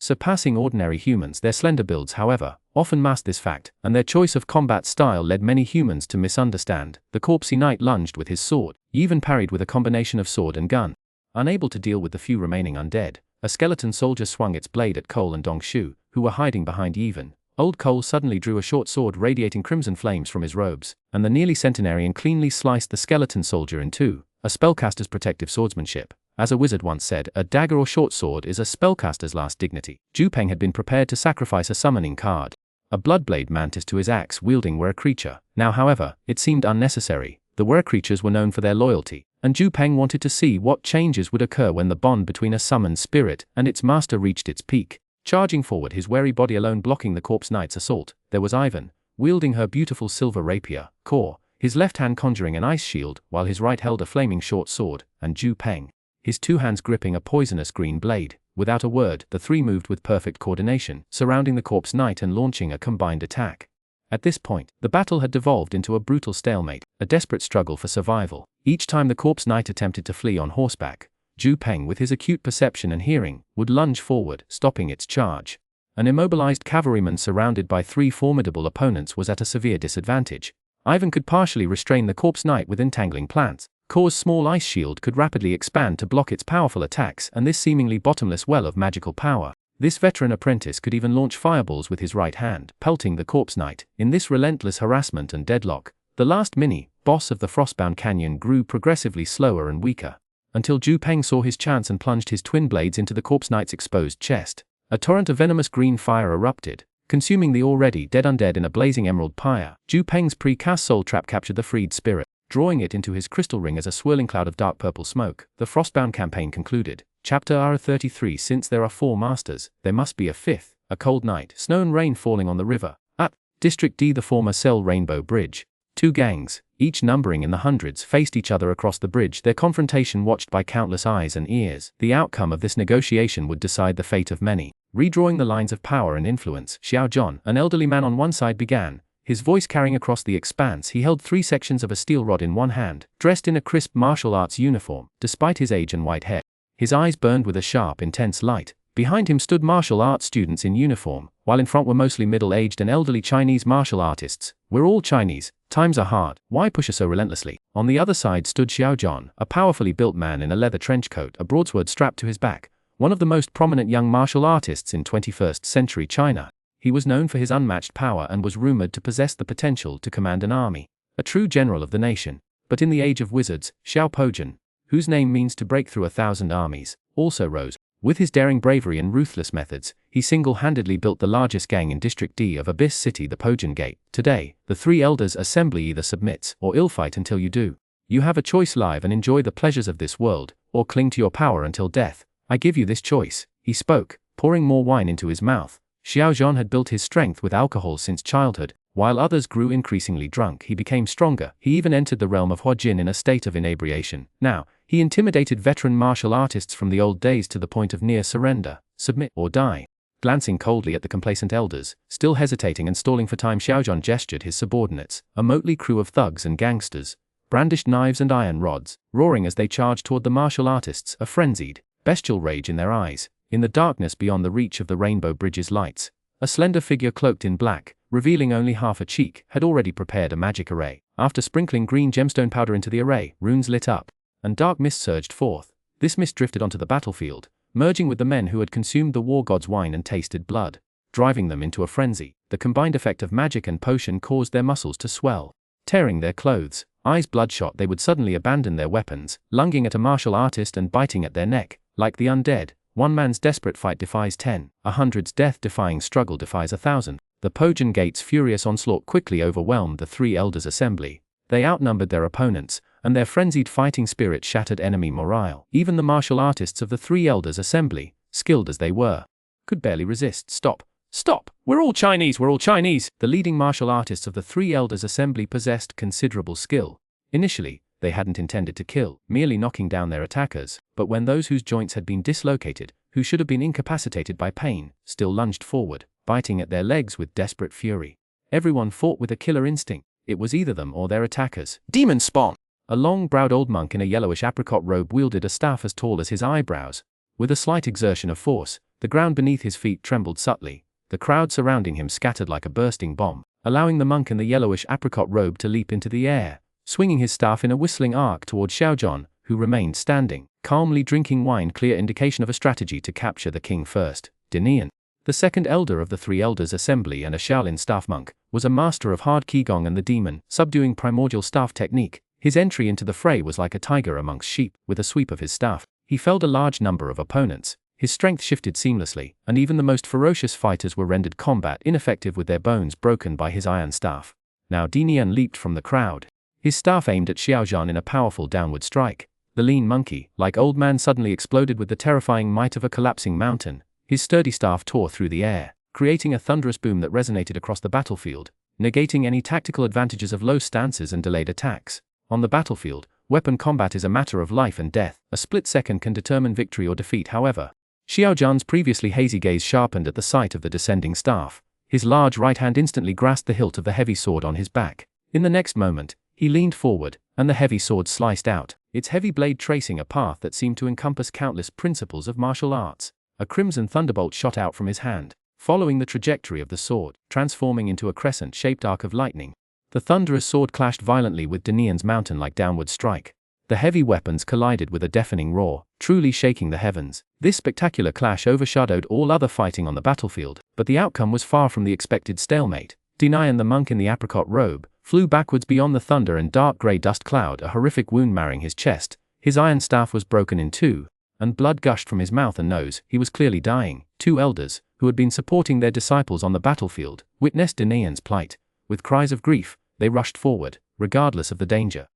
surpassing ordinary humans. Their slender builds, however, often masked this fact, and their choice of combat style led many humans to misunderstand. The corpsey knight lunged with his sword, even parried with a combination of sword and gun. Unable to deal with the few remaining undead, a skeleton soldier swung its blade at Cole and Dongshu, who were hiding behind Yevon. Old Cole suddenly drew a short sword radiating crimson flames from his robes, and the nearly centenarian cleanly sliced the skeleton soldier in two, a spellcaster's protective swordsmanship. As a wizard once said, a dagger or short sword is a spellcaster's last dignity. Zhu Peng had been prepared to sacrifice a summoning card, a bloodblade mantis, to his axe-wielding were creature. Now, however, it seemed unnecessary. The were creatures were known for their loyalty, and Zhu Peng wanted to see what changes would occur when the bond between a summoned spirit and its master reached its peak. Charging forward, his wary body alone blocking the corpse knight's assault, there was Ivan, wielding her beautiful silver rapier, Core, his left hand conjuring an ice shield, while his right held a flaming short sword, and Zhu Peng, his two hands gripping a poisonous green blade. Without a word, the three moved with perfect coordination, surrounding the corpse knight and launching a combined attack. At this point, the battle had devolved into a brutal stalemate, a desperate struggle for survival. Each time the corpse knight attempted to flee on horseback, Zhu Peng, with his acute perception and hearing, would lunge forward, stopping its charge. An immobilized cavalryman surrounded by three formidable opponents was at a severe disadvantage. Ivan could partially restrain the corpse knight with entangling plants. Core's small ice shield could rapidly expand to block its powerful attacks and this seemingly bottomless well of magical power. This veteran apprentice could even launch fireballs with his right hand, pelting the corpse knight. In this relentless harassment and deadlock, the last mini-boss of the Frostbound Canyon grew progressively slower and weaker. until Zhu Peng saw his chance and plunged his twin blades into the corpse knight's exposed chest. A torrent of venomous green fire erupted, consuming the already dead undead in a blazing emerald pyre. Zhu Peng's precast soul trap captured the freed spirit, drawing it into his crystal ring as a swirling cloud of dark purple smoke. The Frostbound campaign concluded. Chapter 33. Since there are 4 masters, there must be a 5th. A cold night, snow and rain falling on the river. At District D, the former Cell Rainbow Bridge. 2 gangs, each numbering in the hundreds, faced each other across the bridge, their confrontation watched by countless eyes and ears. The outcome of this negotiation would decide the fate of many. Redrawing the lines of power and influence, Xuanhuan, an elderly man on one side, began, his voice carrying across the expanse. He held 3 sections of a steel rod in one hand, dressed in a crisp martial arts uniform, despite his age and white hair. His eyes burned with a sharp, intense light. Behind him stood martial arts students in uniform, while in front were mostly middle-aged and elderly Chinese martial artists. We're all Chinese, times are hard, why push us so relentlessly? On the other side stood Xiaozhan, a powerfully built man in a leather trench coat, a broadsword strapped to his back, one of the most prominent young martial artists in 21st century China. He was known for his unmatched power and was rumored to possess the potential to command an army, a true general of the nation. But in the age of wizards, Xiao Pojian, whose name means to break through 1,000 armies, also rose. With his daring bravery and ruthless methods, he single-handedly built the largest gang in District D of Abyss City, the Pojian Gate. Today, the 3 elders assembly either submits or ill fight until you do. You have a choice: live and enjoy the pleasures of this world, or cling to your power until death. I give you this choice. He spoke, pouring more wine into his mouth. Xiaozhan had built his strength with alcohol since childhood. While others grew increasingly drunk, he became stronger. He even entered the realm of Huajin in a state of inebriation. Now, he intimidated veteran martial artists from the old days to the point of near surrender. Submit or die. Glancing coldly at the complacent elders, still hesitating and stalling for time, Xiaozhan gestured his subordinates, a motley crew of thugs and gangsters, brandished knives and iron rods, roaring as they charged toward the martial artists, a frenzied, bestial rage in their eyes. In the darkness beyond the reach of the Rainbow Bridge's lights, a slender figure cloaked in black, revealing only half a cheek, had already prepared a magic array. After sprinkling green gemstone powder into the array, runes lit up, and dark mist surged forth. This mist drifted onto the battlefield, merging with the men who had consumed the war god's wine and tasted blood, driving them into a frenzy. The combined effect of magic and potion caused their muscles to swell. Tearing their clothes, eyes bloodshot, they would suddenly abandon their weapons, lunging at a martial artist and biting at their neck. Like the undead, one man's desperate fight defies 10, 100's death-defying struggle defies 1,000. The Pojian Gate's furious onslaught quickly overwhelmed the 3 elders' assembly. They outnumbered their opponents, and their frenzied fighting spirit shattered enemy morale. Even the martial artists of the 3 elders' assembly, skilled as they were, could barely resist. Stop! Stop! We're all Chinese! We're all Chinese! The leading martial artists of the 3 elders' assembly possessed considerable skill. Initially, they hadn't intended to kill, merely knocking down their attackers, but when those whose joints had been dislocated, who should have been incapacitated by pain, still lunged forward, biting at their legs with desperate fury. Everyone fought with a killer instinct. It was either them or their attackers. Demon spawn! A long-browed old monk in a yellowish apricot robe wielded a staff as tall as his eyebrows. With a slight exertion of force, the ground beneath his feet trembled subtly. The crowd surrounding him scattered like a bursting bomb, allowing the monk in the yellowish apricot robe to leap into the air, swinging his staff in a whistling arc toward Xiaozhan, who remained standing, calmly drinking wine, clear indication of a strategy to capture the king first. Dinian, the second elder of the 3 elders' assembly and a Shaolin staff monk, was a master of hard qigong and the demon, subduing primordial staff technique. His entry into the fray was like a tiger amongst sheep. With a sweep of his staff, he felled a large number of opponents. His strength shifted seamlessly, and even the most ferocious fighters were rendered combat ineffective with their bones broken by his iron staff. Now Dinian leaped from the crowd, his staff aimed at Xiaozhan in a powerful downward strike. The lean monkey, like old man, suddenly exploded with the terrifying might of a collapsing mountain. His sturdy staff tore through the air, creating a thunderous boom that resonated across the battlefield, negating any tactical advantages of low stances and delayed attacks. On the battlefield, weapon combat is a matter of life and death. A split second can determine victory or defeat. However, Xiaozhan's previously hazy gaze sharpened at the sight of the descending staff. His large right hand instantly grasped the hilt of the heavy sword on his back. In the next moment, he leaned forward, and the heavy sword sliced out, its heavy blade tracing a path that seemed to encompass countless principles of martial arts. A crimson thunderbolt shot out from his hand, following the trajectory of the sword, transforming into a crescent-shaped arc of lightning. The thunderous sword clashed violently with Dinian's mountain-like downward strike. The heavy weapons collided with a deafening roar, truly shaking the heavens. This spectacular clash overshadowed all other fighting on the battlefield, but the outcome was far from the expected stalemate. Dinian, the monk in the apricot robe, flew backwards beyond the thunder and dark grey dust cloud, a horrific wound marring his chest. His iron staff was broken in two, and blood gushed from his mouth and nose. He was clearly dying. Two elders, who had been supporting their disciples on the battlefield, witnessed Dinian's plight. With cries of grief, they rushed forward, regardless of the danger.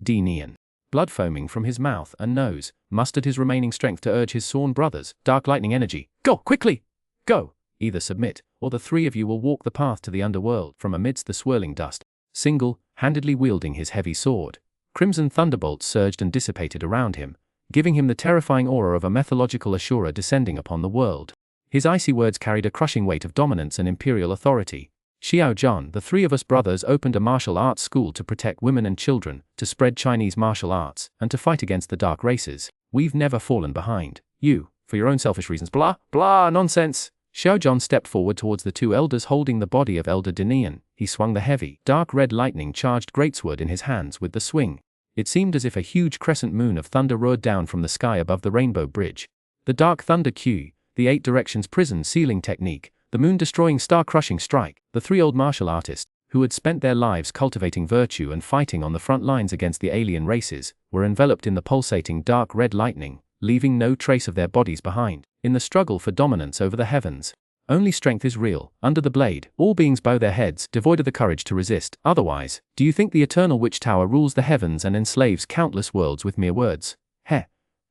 Dinian, blood foaming from his mouth and nose, mustered his remaining strength to urge his sworn brothers, Dark Lightning Energy, go, quickly! Go! Either submit, or the three of you will walk the path to the underworld. From amidst the swirling dust, single-handedly wielding his heavy sword, crimson thunderbolts surged and dissipated around him, giving him the terrifying aura of a mythological Ashura descending upon the world. His icy words carried a crushing weight of dominance and imperial authority. Xuanhuan, the three of us brothers opened a martial arts school to protect women and children, to spread Chinese martial arts, and to fight against the dark races. We've never fallen behind. You, for your own selfish reasons, blah, blah, nonsense. Xuanhuan stepped forward towards the two elders holding the body of Elder Dinian. He swung the heavy, dark red lightning-charged greatsword in his hands with the swing. It seemed as if a huge crescent moon of thunder roared down from the sky above the rainbow bridge. The dark thunder Q, the 8 directions prison sealing technique, the moon-destroying star-crushing strike. The three old martial artists, who had spent their lives cultivating virtue and fighting on the front lines against the alien races, were enveloped in the pulsating dark red lightning, leaving no trace of their bodies behind. In the struggle for dominance over the heavens, only strength is real. Under the blade, all beings bow their heads, devoid of the courage to resist. Otherwise, do you think the eternal witch tower rules the heavens and enslaves countless worlds with mere words? Heh.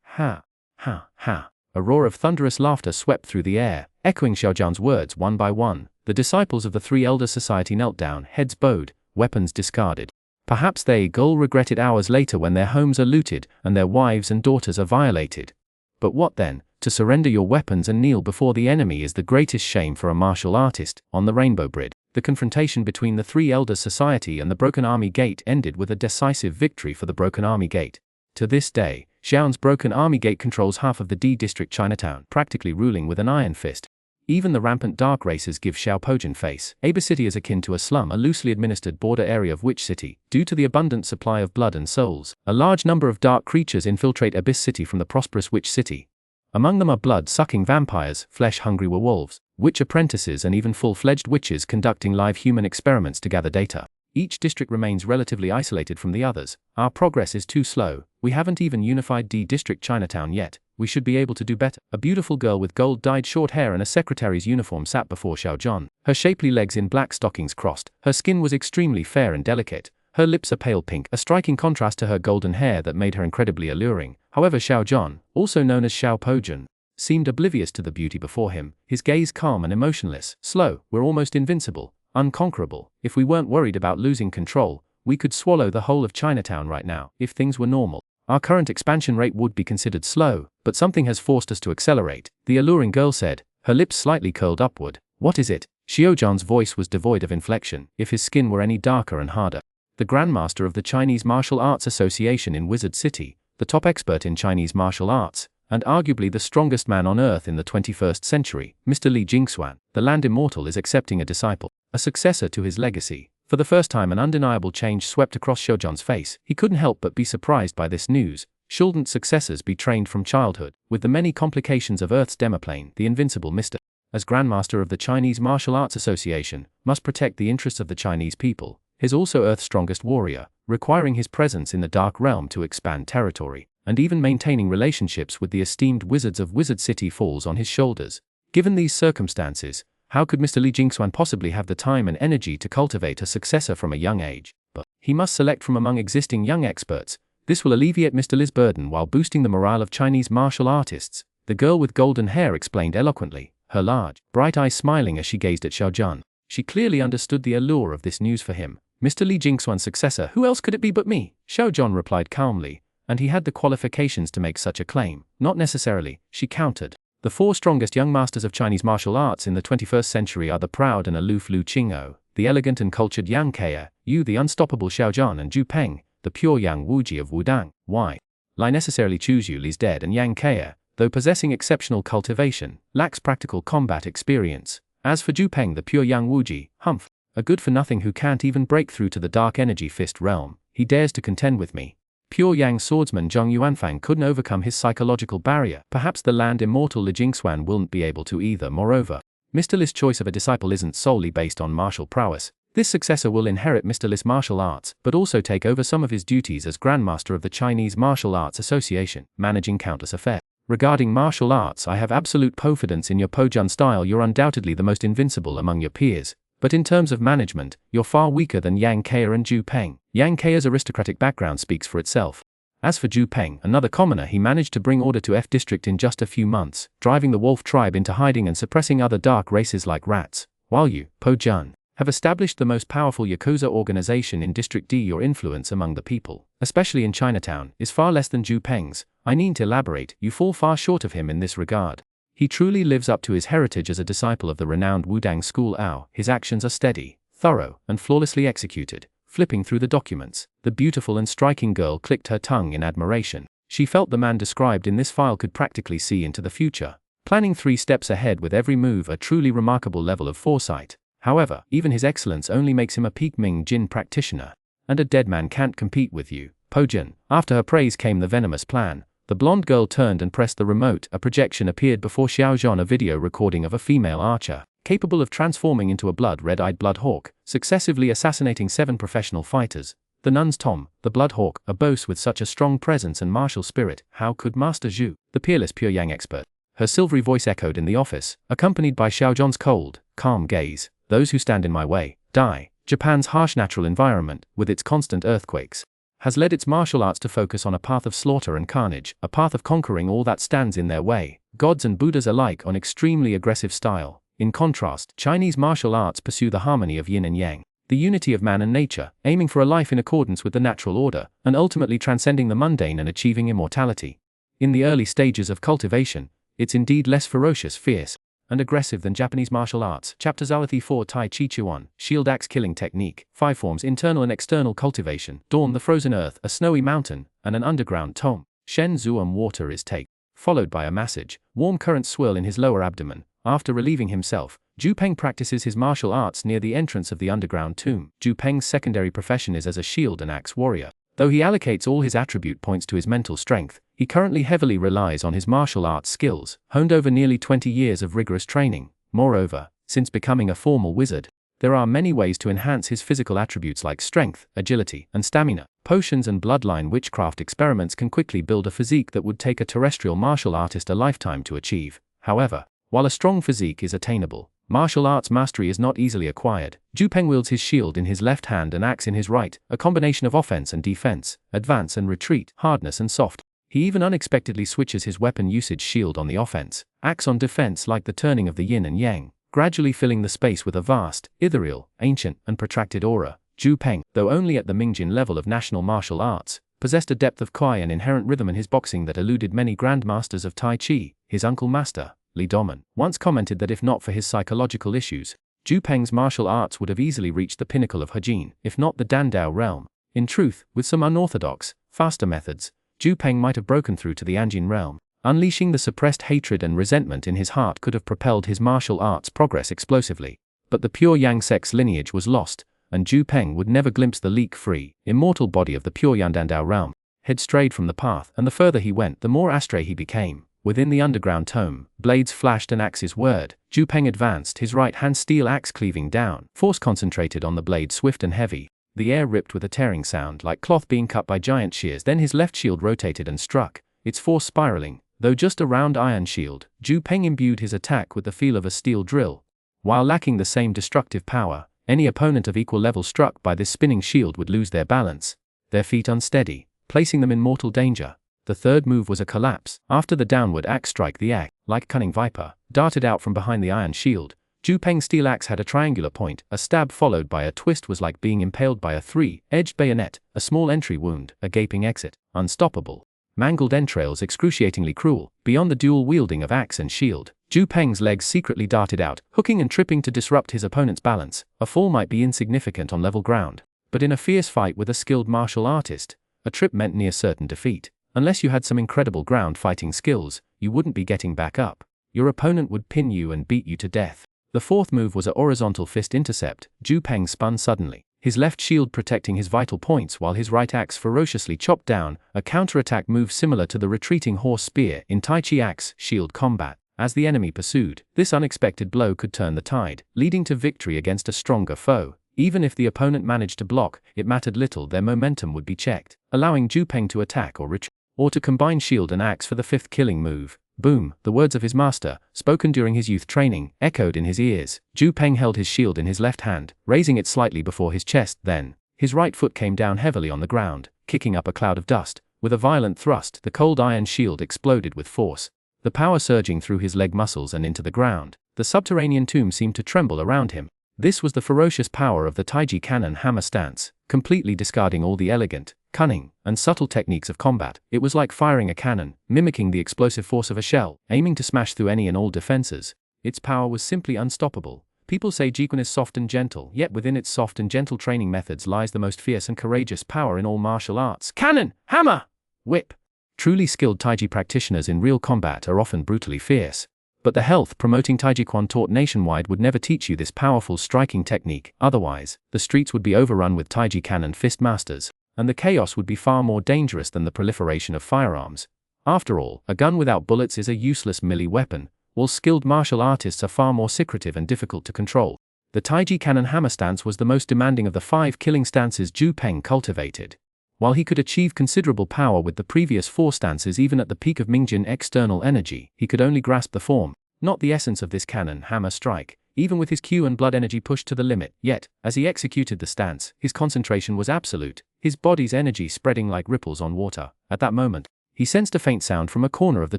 Ha. Ha. Ha. A roar of thunderous laughter swept through the air, echoing Xuanhuan's words one by one. The disciples of the three elder society knelt down, heads bowed, weapons discarded. Perhaps they will regret it hours later when their homes are looted and their wives and daughters are violated. But what then? To surrender your weapons and kneel before the enemy is the greatest shame for a martial artist. On the Rainbow Bridge, the confrontation between the three elders society and the Broken Army Gate ended with a decisive victory for the Broken Army Gate. To this day, Xiao's Broken Army Gate controls half of the D District Chinatown, practically ruling with an iron fist. Even the rampant dark races give Xiaopojin face. Aber City is akin to a slum, a loosely administered border area of Witch City. Due to the abundant supply of blood and souls, a large number of dark creatures infiltrate Abyss City from the prosperous Witch City. Among them are blood-sucking vampires, flesh-hungry werewolves, witch apprentices and even full-fledged witches conducting live human experiments to gather data. Each district remains relatively isolated from the others. Our progress is too slow. We haven't even unified D District Chinatown yet. We should be able to do better. A beautiful girl with gold-dyed short hair and a secretary's uniform sat before Xuanhuan. Her shapely legs in black stockings crossed. Her skin was extremely fair and delicate. Her lips a pale pink, a striking contrast to her golden hair that made her incredibly alluring. However, Xuanhuan, also known as Xiaopojin, seemed oblivious to the beauty before him, his gaze calm and emotionless. Slow, we're almost invincible, unconquerable. If we weren't worried about losing control, we could swallow the whole of Chinatown right now. If things were normal, our current expansion rate would be considered slow, but something has forced us to accelerate, the alluring girl said, her lips slightly curled upward. What is it? Xuanhuan's voice was devoid of inflection. If his skin were any darker and harder. The Grandmaster of the Chinese Martial Arts Association in Wizard City, the top expert in Chinese martial arts, and arguably the strongest man on Earth in the 21st century, Mr. Li Jingxuan, the Land Immortal, is accepting a disciple, a successor to his legacy. For the first time, an undeniable change swept across Xuanhuan's face. He couldn't help but be surprised by this news. Shouldn't successors be trained from childhood? With the many complications of Earth's demoplane, the invincible Mr. as Grandmaster of the Chinese Martial Arts Association, must protect the interests of the Chinese people. He's also Earth's strongest warrior, requiring his presence in the Dark Realm to expand territory, and even maintaining relationships with the esteemed wizards of Wizard City falls on his shoulders. Given these circumstances, how could Mr. Li Jingxuan possibly have the time and energy to cultivate a successor from a young age? But he must select from among existing young experts. This will alleviate Mr. Li's burden while boosting the morale of Chinese martial artists, the girl with golden hair explained eloquently, her large, bright eyes smiling as she gazed at Xuanhuan. She clearly understood the allure of this news for him. Mr. Li Jingxuan's successor, who else could it be but me? Xuanhuan replied calmly, and he had the qualifications to make such a claim. Not necessarily, she countered. The four strongest young masters of Chinese martial arts in the 21st century are the proud and aloof Lu Qing'o, the elegant and cultured Yang Kea, you the unstoppable Xiaozhan, and Zhu Peng, the pure Yang Wuji of Wudang. Why? Li necessarily choose you Li's dead, and Yang Kea, though possessing exceptional cultivation, lacks practical combat experience. As for Zhu Peng, the pure Yang Wuji, humph, a good-for-nothing who can't even break through to the dark energy fist realm, he dares to contend with me. Pure Yang swordsman Zhong Yuanfang couldn't overcome his psychological barrier. Perhaps the Land Immortal Li Jingxuan won't be able to either. Moreover, Mr. Li's choice of a disciple isn't solely based on martial prowess. This successor will inherit Mr. Li's martial arts, but also take over some of his duties as Grandmaster of the Chinese Martial Arts Association, managing countless affairs. Regarding martial arts, I have absolute confidence in your Po-jun style. You're undoubtedly the most invincible among your peers. But in terms of management, you're far weaker than Yang Kea and Zhu Peng. Yang Kea's aristocratic background speaks for itself. As for Zhu Peng, another commoner, he managed to bring order to F District in just a few months, driving the wolf tribe into hiding and suppressing other dark races like rats. While you, Po-jun, have established the most powerful Yakuza organization in District D. Your influence among the people, especially in Chinatown, is far less than Zhu Peng's. I needn't elaborate, you fall far short of him in this regard. He truly lives up to his heritage as a disciple of the renowned Wudang School. His actions are steady, thorough, and flawlessly executed. Flipping through the documents, the beautiful and striking girl clicked her tongue in admiration. She felt the man described in this file could practically see into the future, planning 3 steps ahead with every move, a truly remarkable level of foresight. However, even his excellence only makes him a peak Ming Jin practitioner, and a dead man can't compete with you, Po-jun. After her praise came the venomous plan. The blonde girl turned and pressed the remote. A projection appeared before Xuanhuan, a video recording of a female archer, capable of transforming into a blood-red-eyed Bloodhawk, successively assassinating 7 professional fighters. The nun's Tom, the Bloodhawk, a boss with such a strong presence and martial spirit. How could Master Zhu, the peerless Pure Yang expert? Her silvery voice echoed in the office, accompanied by Xiaozhan's cold, calm gaze. Those who stand in my way, die. Japan's harsh natural environment, with its constant earthquakes, has led its martial arts to focus on a path of slaughter and carnage, a path of conquering all that stands in their way, gods and Buddhas alike, on extremely aggressive style. In contrast, Chinese martial arts pursue the harmony of yin and yang, the unity of man and nature, aiming for a life in accordance with the natural order, and ultimately transcending the mundane and achieving immortality. In the early stages of cultivation, it's indeed less ferocious, fierce, and aggressive than Japanese martial arts. Chapter 4 Tai Chi Chuan, Shield Axe Killing Technique, 5 forms: internal and external cultivation, dawn, the frozen earth, a snowy mountain, and an underground tomb. Shen Zuan, water is taken, followed by a massage. Warm currents swirl in his lower abdomen. After relieving himself, Zhu Peng practices his martial arts near the entrance of the underground tomb. Zhu Peng's secondary profession is as a shield and axe warrior. Though he allocates all his attribute points to his mental strength, he currently heavily relies on his martial arts skills, honed over nearly 20 years of rigorous training. Moreover, since becoming a formal wizard, there are many ways to enhance his physical attributes like strength, agility, and stamina. Potions and bloodline witchcraft experiments can quickly build a physique that would take a terrestrial martial artist a lifetime to achieve. However, while a strong physique is attainable, martial arts mastery is not easily acquired. Zhu Peng wields his shield in his left hand and axe in his right, a combination of offense and defense, advance and retreat, hardness and soft. He even unexpectedly switches his weapon usage: shield on the offense, axe on defense, like the turning of the yin and yang, gradually filling the space with a vast, ethereal, ancient, and protracted aura. Zhu Peng, though only at the Mingjin level of national martial arts, possessed a depth of Kwai and inherent rhythm in his boxing that eluded many grandmasters of Tai Chi. His uncle Master Li Doman once commented that if not for his psychological issues, Zhu Peng's martial arts would have easily reached the pinnacle of Hejin, if not the Dandao realm. In truth, with some unorthodox, faster methods, Zhu Peng might have broken through to the Anjin realm. Unleashing the suppressed hatred and resentment in his heart could have propelled his martial arts progress explosively. But the pure Yang sex lineage was lost, and Zhu Peng would never glimpse the leak-free, immortal body of the pure Yan Dandao realm. Head strayed from the path, and the further he went, the more astray he became. Within the underground tomb, blades flashed and axes whirred. Zhu Peng advanced, his right hand steel axe cleaving down, force concentrated on the blade, swift and heavy. The air ripped with a tearing sound like cloth being cut by giant shears. Then his left shield rotated and struck, its force spiraling. Though just a round iron shield, Zhu Peng imbued his attack with the feel of a steel drill. While lacking the same destructive power, any opponent of equal level struck by this spinning shield would lose their balance, their feet unsteady, placing them in mortal danger. The third move was a collapse. After the downward axe strike, the axe, like a cunning viper, darted out from behind the iron shield. Zhu Peng's steel axe had a triangular point. A stab followed by a twist was like being impaled by a 3-edged bayonet. A small entry wound, a gaping exit, unstoppable. Mangled entrails, excruciatingly cruel. Beyond the dual wielding of axe and shield, Zhu Peng's legs secretly darted out, hooking and tripping to disrupt his opponent's balance. A fall might be insignificant on level ground, but in a fierce fight with a skilled martial artist, a trip meant near certain defeat. Unless you had some incredible ground fighting skills, you wouldn't be getting back up. Your opponent would pin you and beat you to death. The fourth move was a horizontal fist intercept. Zhu Peng spun suddenly, his left shield protecting his vital points while his right axe ferociously chopped down, a counterattack move similar to the retreating horse spear in Tai Chi axe shield combat. As the enemy pursued, this unexpected blow could turn the tide, leading to victory against a stronger foe. Even if the opponent managed to block, it mattered little, their momentum would be checked, allowing Ju Peng to attack or retreat, or to combine shield and axe for the 5th killing move. Boom, the words of his master, spoken during his youth training, echoed in his ears. Ju Peng held his shield in his left hand, raising it slightly before his chest, then his right foot came down heavily on the ground, kicking up a cloud of dust. With a violent thrust, the cold iron shield exploded with force, the power surging through his leg muscles and into the ground. The subterranean tomb seemed to tremble around him. This was the ferocious power of the Taiji cannon hammer stance, completely discarding all the elegant, cunning, and subtle techniques of combat. It was like firing a cannon, mimicking the explosive force of a shell, aiming to smash through any and all defenses. Its power was simply unstoppable. People say Jiquan is soft and gentle, yet within its soft and gentle training methods lies the most fierce and courageous power in all martial arts. Cannon! Hammer! Whip! Truly skilled Taiji practitioners in real combat are often brutally fierce. But the health-promoting Taijiquan taught nationwide would never teach you this powerful striking technique. Otherwise, the streets would be overrun with Taiji cannon fist masters, and the chaos would be far more dangerous than the proliferation of firearms. After all, a gun without bullets is a useless melee weapon, while skilled martial artists are far more secretive and difficult to control. The Taiji cannon hammer stance was the most demanding of the 5 killing stances Ju Peng cultivated. While he could achieve considerable power with the previous 4 stances even at the peak of Mingjin external energy, he could only grasp the form, not the essence of this cannon hammer strike, even with his Q and blood energy pushed to the limit. Yet, as he executed the stance, his concentration was absolute, his body's energy spreading like ripples on water. At that moment, he sensed a faint sound from a corner of the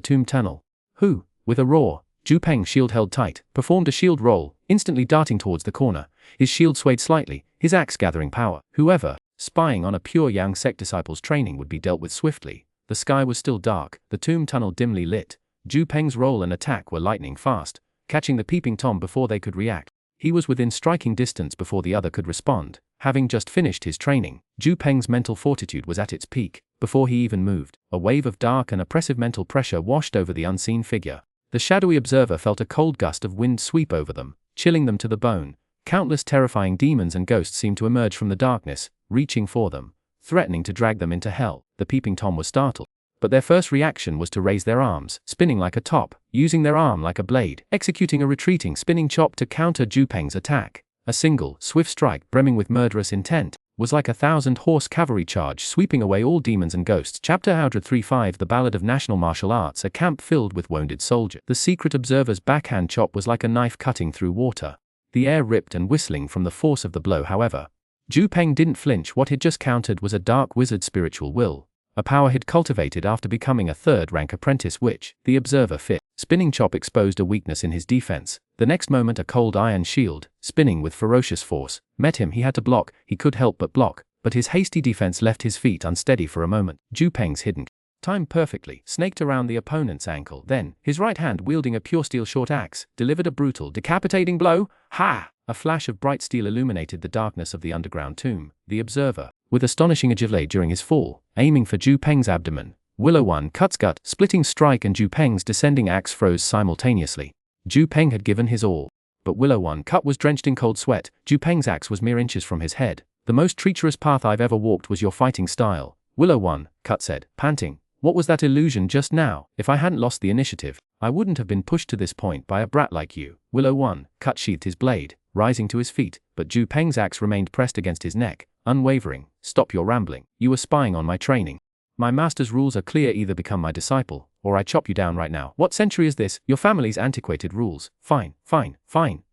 tomb tunnel. Who? With a roar, Ju Peng, shield held tight, performed a shield roll, instantly darting towards the corner. His shield swayed slightly, his axe gathering power. Whoever, spying on a pure Yang sect disciple's training, would be dealt with swiftly. The sky was still dark, the tomb tunnel dimly lit. Ju Peng's roll and attack were lightning fast, catching the peeping Tom before they could react. He was within striking distance before the other could respond. Having just finished his training, Ju Peng's mental fortitude was at its peak. Before he even moved, a wave of dark and oppressive mental pressure washed over the unseen figure. The shadowy observer felt a cold gust of wind sweep over them, chilling them to the bone. Countless terrifying demons and ghosts seemed to emerge from the darkness, reaching for them, threatening to drag them into hell. The peeping Tom was startled, but their first reaction was to raise their arms, spinning like a top, using their arm like a blade, executing a retreating spinning chop to counter Ju Peng's attack. A single, swift strike brimming with murderous intent was like a 1,000-horse cavalry charge sweeping away all demons and ghosts. Chapter 135 The Ballad of National Martial Arts. A camp filled with wounded soldiers. The secret observer's backhand chop was like a knife cutting through water. The air ripped and whistling from the force of the blow. However, Ju Peng didn't flinch. What he'd just countered was a dark wizard's spiritual will, a power he'd cultivated after becoming a 3rd-rank apprentice witch. The observer fit. Spinning chop exposed a weakness in his defense. The next moment a cold iron shield, spinning with ferocious force, met him. He had to block. He could help but block, but his hasty defense left his feet unsteady for a moment. Ju Peng's hidden timed perfectly, snaked around the opponent's ankle. Then, his right hand, wielding a pure steel short axe, delivered a brutal, decapitating blow. Ha! A flash of bright steel illuminated the darkness of the underground tomb. The observer, with astonishing agility during his fall, aiming for Ju Peng's abdomen, Xuanhuan cuts gut, splitting strike and Ju Peng's descending axe froze simultaneously. Ju Peng had given his all, but Xuanhuan cut was drenched in cold sweat. Ju Peng's axe was mere inches from his head. The most treacherous path I've ever walked was your fighting style, Xuanhuan cut said, panting. What was that illusion just now? If I hadn't lost the initiative, I wouldn't have been pushed to this point by a brat like you. Xuanhuan cut sheathed his blade, rising to his feet, but Ju Peng's axe remained pressed against his neck, unwavering. Stop your rambling. You were spying on my training. My master's rules are clear: either become my disciple, or I chop you down right now. What century is this? Your family's antiquated rules. Fine.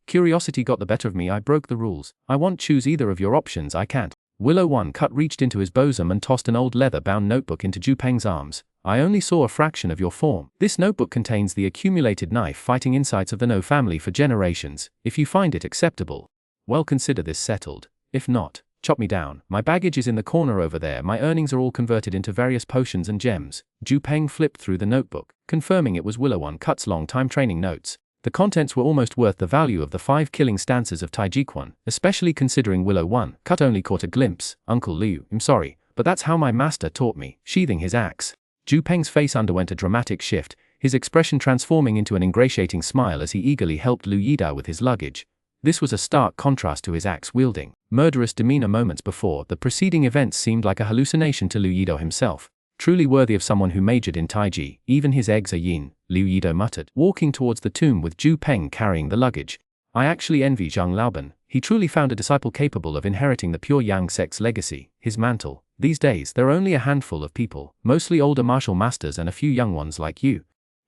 Curiosity got the better of me. I broke the rules. I won't choose either of your options. I can't. Xuanhuan cut reached into his bosom and tossed an old leather-bound notebook into Ju Peng's arms. I only saw a fraction of your form. This notebook contains the accumulated knife fighting insights of the No family for generations. If you find it acceptable, well, consider this settled. If not, chop me down. My baggage is in the corner over there. My earnings are all converted into various potions and gems. Ju Peng flipped through the notebook, confirming it was Xuanhuan Cut's long-time training notes. The contents were almost worth the value of the 5 killing stances of Taijiquan, especially considering Xuanhuan Cut only caught a glimpse. Uncle Liu, I'm sorry, but that's how my master taught me. Sheathing his axe, Ju Peng's face underwent a dramatic shift, his expression transforming into an ingratiating smile as he eagerly helped Liu Yidao with his luggage. This was a stark contrast to his axe-wielding, murderous demeanor moments before. The preceding events seemed like a hallucination to Liu Yidao himself. Truly worthy of someone who majored in Taiji, even his eggs are yin, Liu Yidao muttered, walking towards the tomb with Ju Peng carrying the luggage. I actually envy Zhang Laoban. He truly found a disciple capable of inheriting the pure Yang sect's legacy, his mantle. These days, there are only a handful of people, mostly older martial masters and a few young ones like you,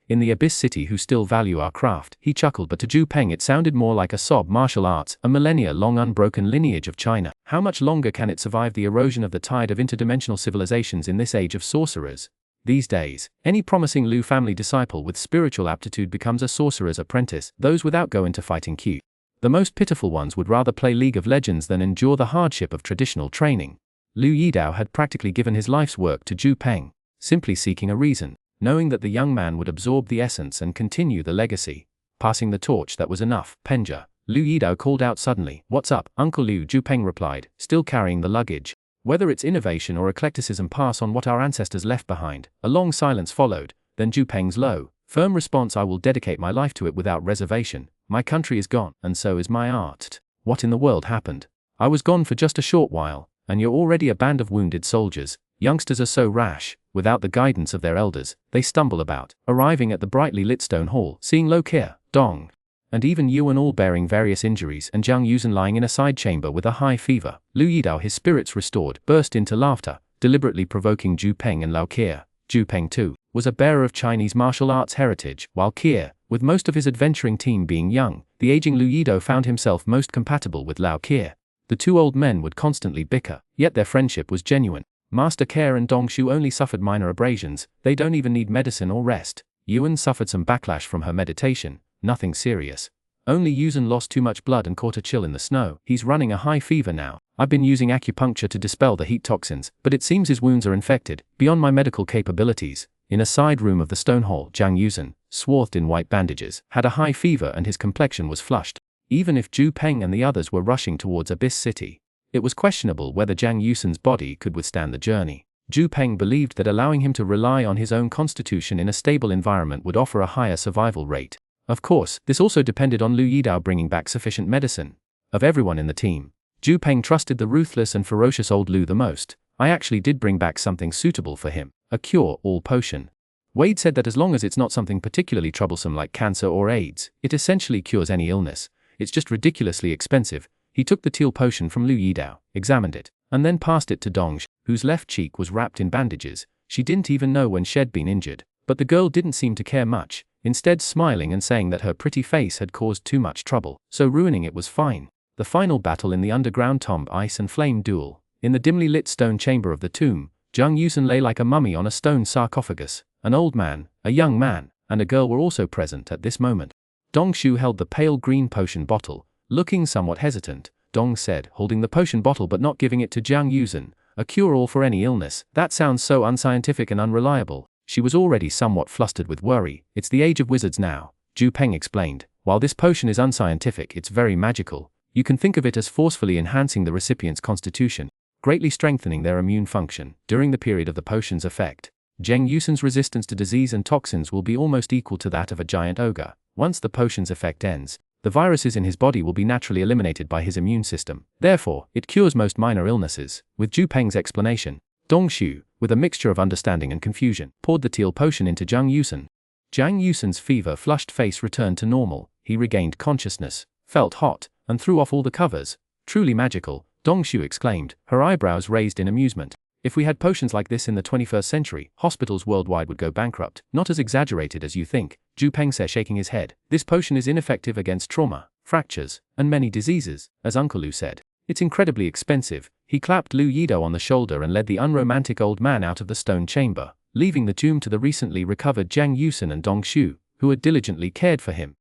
in the Abyss City who still value our craft. He chuckled, but to Zhu Peng it sounded more like a sob. Martial arts, a millennia-long unbroken lineage of China. How much longer can it survive the erosion of the tide of interdimensional civilizations in this age of sorcerers? These days, any promising Liu family disciple with spiritual aptitude becomes a sorcerer's apprentice. Those without go into fighting Q. The most pitiful ones would rather play League of Legends than endure the hardship of traditional training. Liu Yidao had practically given his life's work to Zhu Peng, simply seeking a reason. Knowing that the young man would absorb the essence and continue the legacy. Passing the torch, that was enough. Penja, Liu Yidao called out suddenly. What's up, Uncle Liu? Zhu Peng replied, still carrying the luggage. Whether it's innovation or eclecticism, pass on what our ancestors left behind. A long silence followed, then Zhu Peng's low, firm response: I will dedicate my life to it without reservation. My country is gone, and so is my art. What in the world happened? I was gone for just a short while, and you're already a band of wounded soldiers. Youngsters are so rash. Without the guidance of their elders, they stumble about, arriving at the brightly lit stone hall, seeing Lo Kia, Dong, and even Yuan all bearing various injuries, and Jiang Yuzhen lying in a side chamber with a high fever. Liu Yidao, his spirits restored, burst into laughter, deliberately provoking Zhu Peng and Lao Kia. Zhu Peng too was a bearer of Chinese martial arts heritage, while Kia, with most of his adventuring team being young, the aging Liu Yidao found himself most compatible with Lao Kia. The two old men would constantly bicker, yet their friendship was genuine. Master Care and Dongshu only suffered minor abrasions. They don't even need medicine or rest. Yuan suffered some backlash from her meditation, nothing serious. Only Yuzhen lost too much blood and caught a chill in the snow. He's running a high fever now. I've been using acupuncture to dispel the heat toxins, but it seems his wounds are infected, beyond my medical capabilities. In a side room of the stone hall, Jiang Yuzhen, swathed in white bandages, had a high fever and his complexion was flushed. Even if Zhu Peng and the others were rushing towards Abyss City, it was questionable whether Jiang Yuzhen's body could withstand the journey. Zhu Peng believed that allowing him to rely on his own constitution in a stable environment would offer a higher survival rate. Of course, this also depended on Liu Yidao bringing back sufficient medicine. Of everyone in the team, Zhu Peng trusted the ruthless and ferocious old Liu the most. I actually did bring back something suitable for him, a cure-all potion. Wade said that as long as it's not something particularly troublesome like cancer or AIDS, it essentially cures any illness. It's just ridiculously expensive. He took the teal potion from Liu Yidao, examined it, and then passed it to Dongsh, whose left cheek was wrapped in bandages. She didn't even know when she'd been injured, but the girl didn't seem to care much, instead smiling and saying that her pretty face had caused too much trouble, so ruining it was fine. The final battle in the underground tomb, ice and flame duel. In the dimly lit stone chamber of the tomb, Jiang Yuzhen lay like a mummy on a stone sarcophagus. An old man, a young man, and a girl were also present at this moment. Dongshu held the pale green potion bottle. Looking somewhat hesitant, Dong said, holding the potion bottle but not giving it to Jiang Yuzhen, a cure-all for any illness. That sounds so unscientific and unreliable. She was already somewhat flustered with worry. It's the age of wizards now, Zhu Peng explained. While this potion is unscientific, it's very magical. You can think of it as forcefully enhancing the recipient's constitution, greatly strengthening their immune function. During the period of the potion's effect, Jiang Yuzhen's resistance to disease and toxins will be almost equal to that of a giant ogre. Once the potion's effect ends, the viruses in his body will be naturally eliminated by his immune system. Therefore, it cures most minor illnesses. With Zhu Peng's explanation, Dongshu, with a mixture of understanding and confusion, poured the teal potion into Jiang Yuzhen. Jiang Yuzhen's fever-flushed face returned to normal. He regained consciousness, felt hot, and threw off all the covers. Truly magical, Dongshu exclaimed, her eyebrows raised in amusement. If we had potions like this in the 21st century, hospitals worldwide would go bankrupt. Not as exaggerated as you think, Zhu Peng said, shaking his head. This potion is ineffective against trauma, fractures, and many diseases, as Uncle Liu said. It's incredibly expensive. He clapped Liu Yidao on the shoulder and led the unromantic old man out of the stone chamber, leaving the tomb to the recently recovered Jiang Yuzhen and Dongshu, who had diligently cared for him.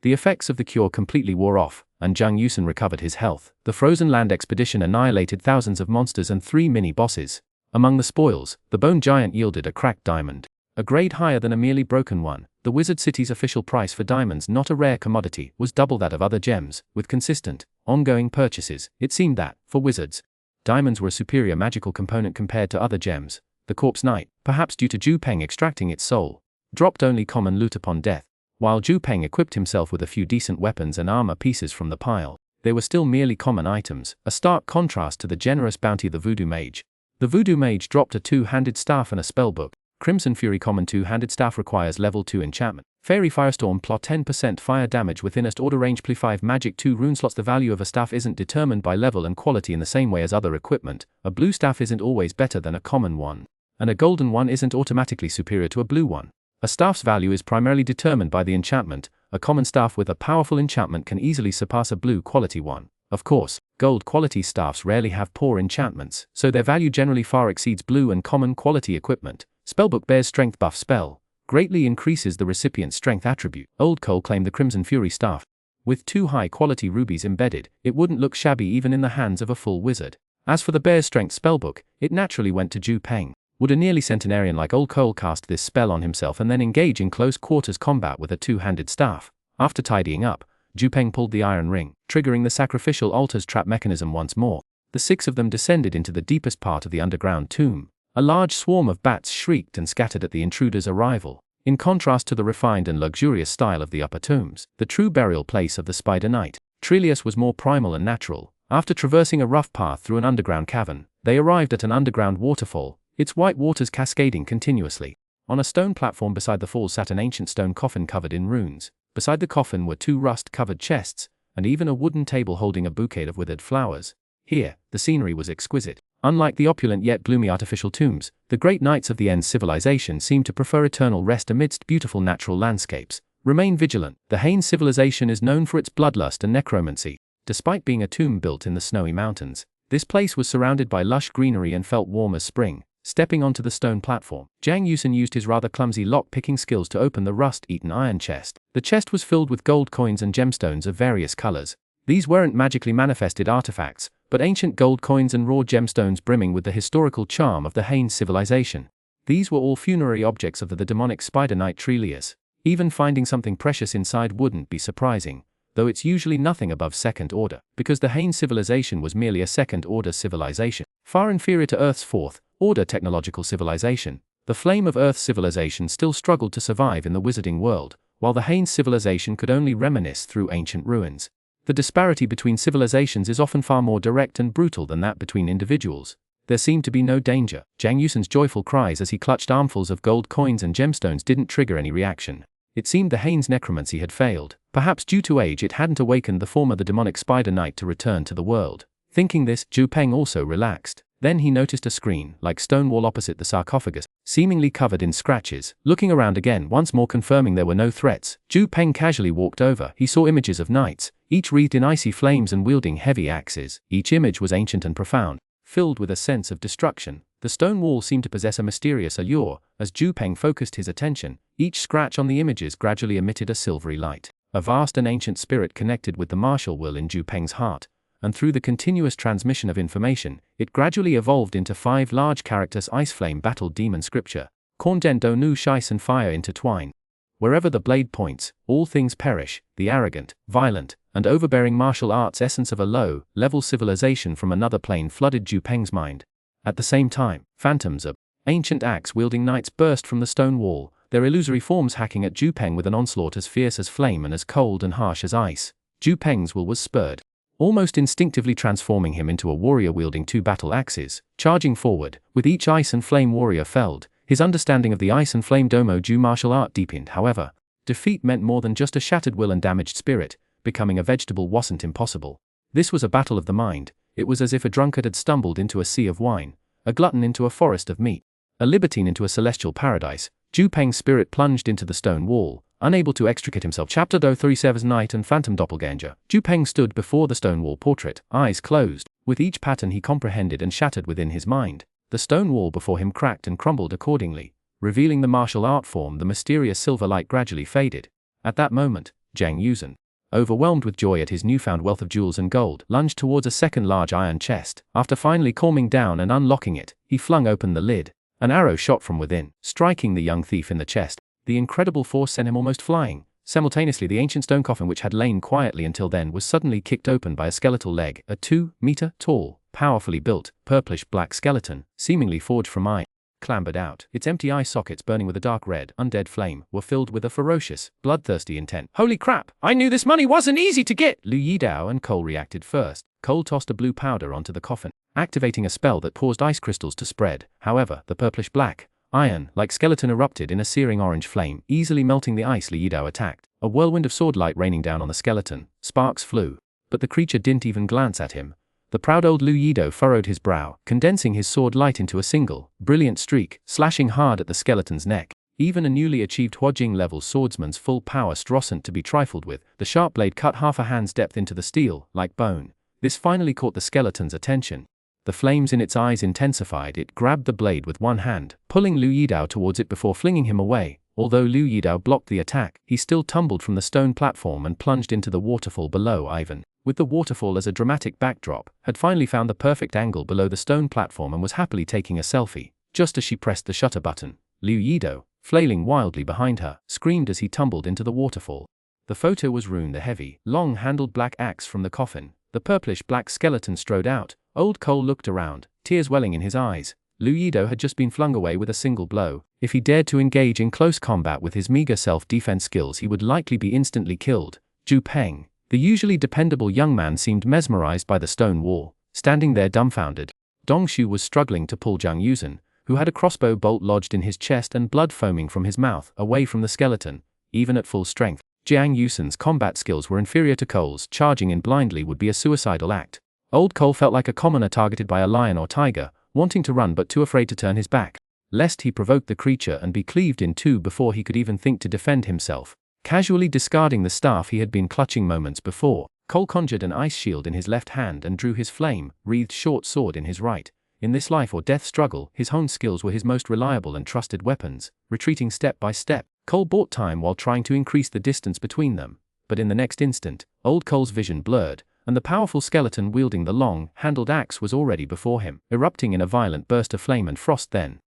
The effects of the cure completely wore off, and Jiang Yuzhen recovered his health. The Frozen Land expedition annihilated thousands of monsters and 3 mini-bosses. Among the spoils, the bone giant yielded a cracked diamond, a grade higher than a merely broken one. The Wizard City's official price for diamonds, not a rare commodity, was double that of other gems. With consistent, ongoing purchases, it seemed that, for wizards, diamonds were a superior magical component compared to other gems. The Corpse Knight, perhaps due to Zhu Peng extracting its soul, dropped only common loot upon death. While Zhu Peng equipped himself with a few decent weapons and armor pieces from the pile, they were still merely common items, a stark contrast to the generous bounty of the Voodoo Mage. The Voodoo Mage dropped a 2-handed staff and a spellbook, Crimson Fury Common two-handed staff requires level 2 enchantment. Fairy Firestorm plot 10% fire damage within order range pli 5 magic 2 rune slots. The value of a staff isn't determined by level and quality in the same way as other equipment. A blue staff isn't always better than a common one, and a golden one isn't automatically superior to a blue one. A staff's value is primarily determined by the enchantment. A common staff with a powerful enchantment can easily surpass a blue quality one. Of course, gold quality staffs rarely have poor enchantments, so their value generally far exceeds blue and common quality equipment. Spellbook bears strength buff spell. Greatly increases the recipient's strength attribute. Old Cole claimed the Crimson Fury staff. With 2 high-quality rubies embedded, it wouldn't look shabby even in the hands of a full wizard. As for the bear's strength spellbook, it naturally went to Ju Peng. Would a nearly centenarian like Old Cole cast this spell on himself and then engage in close quarters combat with a 2-handed staff? After tidying up, Ju Peng pulled the iron ring, triggering the sacrificial altar's trap mechanism once more. The 6 of them descended into the deepest part of the underground tomb. A large swarm of bats shrieked and scattered at the intruder's arrival. In contrast to the refined and luxurious style of the upper tombs, the true burial place of the Spider Knight, Trelius was more primal and natural. After traversing a rough path through an underground cavern, they arrived at an underground waterfall, its white waters cascading continuously. On a stone platform beside the fall sat an ancient stone coffin covered in runes. Beside the coffin were 2 rust-covered chests, and even a wooden table holding a bouquet of withered flowers. Here, the scenery was exquisite. Unlike the opulent yet gloomy artificial tombs, the great knights of the End's civilization seemed to prefer eternal rest amidst beautiful natural landscapes. Remain vigilant. The Hain civilization is known for its bloodlust and necromancy. Despite being a tomb built in the snowy mountains, this place was surrounded by lush greenery and felt warm as spring. Stepping onto the stone platform, Jiang Yusen used his rather clumsy lock-picking skills to open the rust-eaten iron chest. The chest was filled with gold coins and gemstones of various colors. These weren't magically manifested artifacts, but ancient gold coins and raw gemstones brimming with the historical charm of the Hain civilization. These were all funerary objects of the demonic Spider Knight Trelius. Even finding something precious inside wouldn't be surprising, though it's usually nothing above second order, because the Hain civilization was merely a second-order civilization, far inferior to Earth's fourth-order technological civilization. The Flame of Earth civilization still struggled to survive in the wizarding world, while the Hain civilization could only reminisce through ancient ruins. The disparity between civilizations is often far more direct and brutal than that between individuals. There seemed to be no danger. Jiang Yusen's joyful cries as he clutched armfuls of gold coins and gemstones didn't trigger any reaction. It seemed the Hain's necromancy had failed. Perhaps due to age it hadn't awakened the form of the demonic Spider Knight to return to the world. Thinking this, Ju Peng also relaxed. Then he noticed a screen-like stone wall opposite the sarcophagus, seemingly covered in scratches. Looking around again, once more confirming there were no threats, Ju Peng casually walked over. He saw images of knights, each wreathed in icy flames and wielding heavy axes. Each image was ancient and profound, filled with a sense of destruction. The stone wall seemed to possess a mysterious allure. As Ju Peng focused his attention, each scratch on the images gradually emitted a silvery light. A vast and ancient spirit connected with the martial will in Ju Peng's heart, and through the continuous transmission of information, it gradually evolved into 5 large characters: Ice Flame, Battle, Demon, Scripture, Korn Den Do Nu, Shice, and Fire intertwine. Wherever the blade points, all things perish. The arrogant, violent, and overbearing martial arts essence of a low-level civilization from another plane flooded Ju Peng's mind. At the same time, phantoms of ancient axe-wielding knights burst from the stone wall, their illusory forms hacking at Ju Peng with an onslaught as fierce as flame and as cold and harsh as ice. Ju Peng's will was spurred, almost instinctively transforming him into a warrior wielding 2 battle axes. Charging forward, with each ice and flame warrior felled, his understanding of the ice and flame domo Ju martial art deepened. However, defeat meant more than just a shattered will and damaged spirit. Becoming a vegetable wasn't impossible. This was a battle of the mind. It was as if a drunkard had stumbled into a sea of wine, a glutton into a forest of meat, a libertine into a celestial paradise. Ju Peng's spirit plunged into the stone wall, unable to extricate himself. Chapter 37 Knight and Phantom Doppelganger. Ju Peng stood before the stone wall portrait, eyes closed. With each pattern he comprehended and shattered within his mind, the stone wall before him cracked and crumbled accordingly, revealing the martial art form. The mysterious silver light gradually faded. At that moment, Jiang Yusen, overwhelmed with joy at his newfound wealth of jewels and gold, lunged towards a second large iron chest. After finally calming down and unlocking it, he flung open the lid. An arrow shot from within, striking the young thief in the chest. The incredible force sent him almost flying. Simultaneously, the ancient stone coffin, which had lain quietly until then, was suddenly kicked open by a skeletal leg. A 2-meter-tall, powerfully built, purplish-black skeleton, seemingly forged from iron, clambered out. Its empty eye sockets, burning with a dark red, undead flame, were filled with a ferocious, bloodthirsty intent. Holy crap! I knew this money wasn't easy to get! Lu Yidao and Cole reacted first. Cole tossed a blue powder onto the coffin, activating a spell that caused ice crystals to spread. However, the purplish-black, Iron-like skeleton erupted in a searing orange flame, easily melting the ice Liu Yidao attacked. A whirlwind of swordlight raining down on the skeleton, sparks flew. But the creature didn't even glance at him. The proud old Liu Yidao furrowed his brow, condensing his sword light into a single, brilliant streak, slashing hard at the skeleton's neck. Even a newly achieved Huajing-level swordsman's full power wasn't to be trifled with. The sharp blade cut half a hand's depth into the steel, like bone. This finally caught the skeleton's attention. The flames in its eyes intensified. It grabbed the blade with one hand, pulling Liu Yidao towards it before flinging him away. Although Liu Yidao blocked the attack, he still tumbled from the stone platform and plunged into the waterfall below. Ivan, with the waterfall as a dramatic backdrop, had finally found the perfect angle below the stone platform and was happily taking a selfie. Just as she pressed the shutter button, Liu Yidao, flailing wildly behind her, screamed as he tumbled into the waterfall. The photo was Rune, the heavy, long-handled black axe from the coffin. The purplish-black skeleton strode out. Old Cole looked around, tears welling in his eyes. Liu Yidao had just been flung away with a single blow. If he dared to engage in close combat with his meager self-defense skills, he would likely be instantly killed. Peng, the usually dependable young man, seemed mesmerized by the stone wall, standing there dumbfounded. Dongshu was struggling to pull Zhang Yuzhen, who had a crossbow bolt lodged in his chest and blood foaming from his mouth, away from the skeleton. Even at full strength, Zhang Yuzhen's combat skills were inferior to Cole's. Charging in blindly would be a suicidal act. Old Cole felt like a commoner targeted by a lion or tiger, wanting to run but too afraid to turn his back, lest he provoke the creature and be cleaved in two before he could even think to defend himself. Casually discarding the staff he had been clutching moments before, Cole conjured an ice shield in his left hand and drew his flame-wreathed short sword in his right. In this life-or-death struggle, his honed skills were his most reliable and trusted weapons. Retreating step by step, Cole bought time while trying to increase the distance between them. But in the next instant, Old Cole's vision blurred, and the powerful skeleton wielding the long-handled axe was already before him, erupting in a violent burst of flame and frost. Then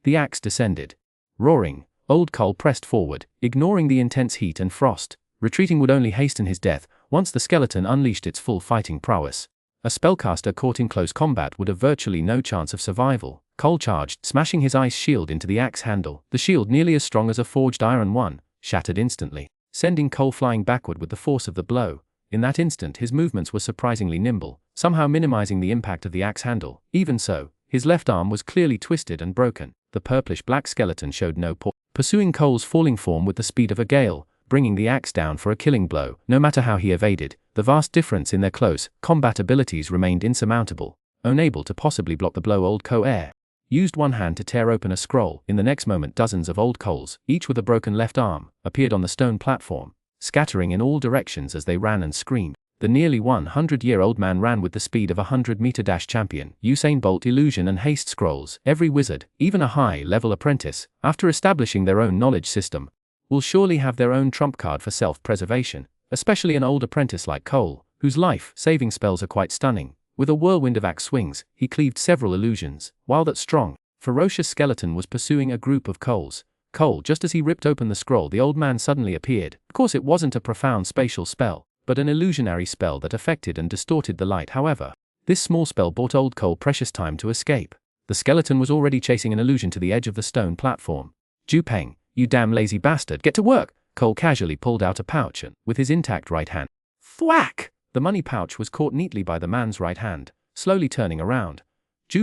the axe descended. Roaring, Old Cole pressed forward, ignoring the intense heat and frost. Retreating would only hasten his death once the skeleton unleashed its full fighting prowess. A spellcaster caught in close combat would have virtually no chance of survival. Cole charged, smashing his ice shield into the axe handle. The shield, nearly as strong as a forged iron one, shattered instantly, sending Cole flying backward with the force of the blow. In that instant his movements were surprisingly nimble, somehow minimizing the impact of the axe handle. Even so, his left arm was clearly twisted and broken. The purplish-black skeleton showed no pause, pursuing Cole's falling form with the speed of a gale, bringing the axe down for a killing blow. No matter how he evaded, the vast difference in their close combat abilities remained insurmountable. Unable to possibly block the blow, Old Cole used one hand to tear open a scroll. In the next moment, dozens of Old Coles, each with a broken left arm, appeared on the stone platform, scattering in all directions as they ran and screamed. The nearly 100-year-old man ran with the speed of a 100-meter dash champion. Usain Bolt illusion and haste scrolls. Every wizard, even a high-level apprentice, after establishing their own knowledge system, will surely have their own trump card for self-preservation, especially an old apprentice like Cole, whose life-saving spells are quite stunning. With a whirlwind of axe swings, he cleaved several illusions, while that strong, ferocious skeleton was pursuing a group of Coles. Just as he ripped open the scroll, the old man suddenly appeared. Of course, it wasn't a profound spatial spell, but an illusionary spell that affected and distorted the light. However, this small spell bought Old Cole precious time to escape. The skeleton was already chasing an illusion to the edge of the stone platform. Peng, you damn lazy bastard, get to work! Cole casually pulled out a pouch and, with his intact right hand, thwack! The money pouch was caught neatly by the man's right hand. Slowly turning around,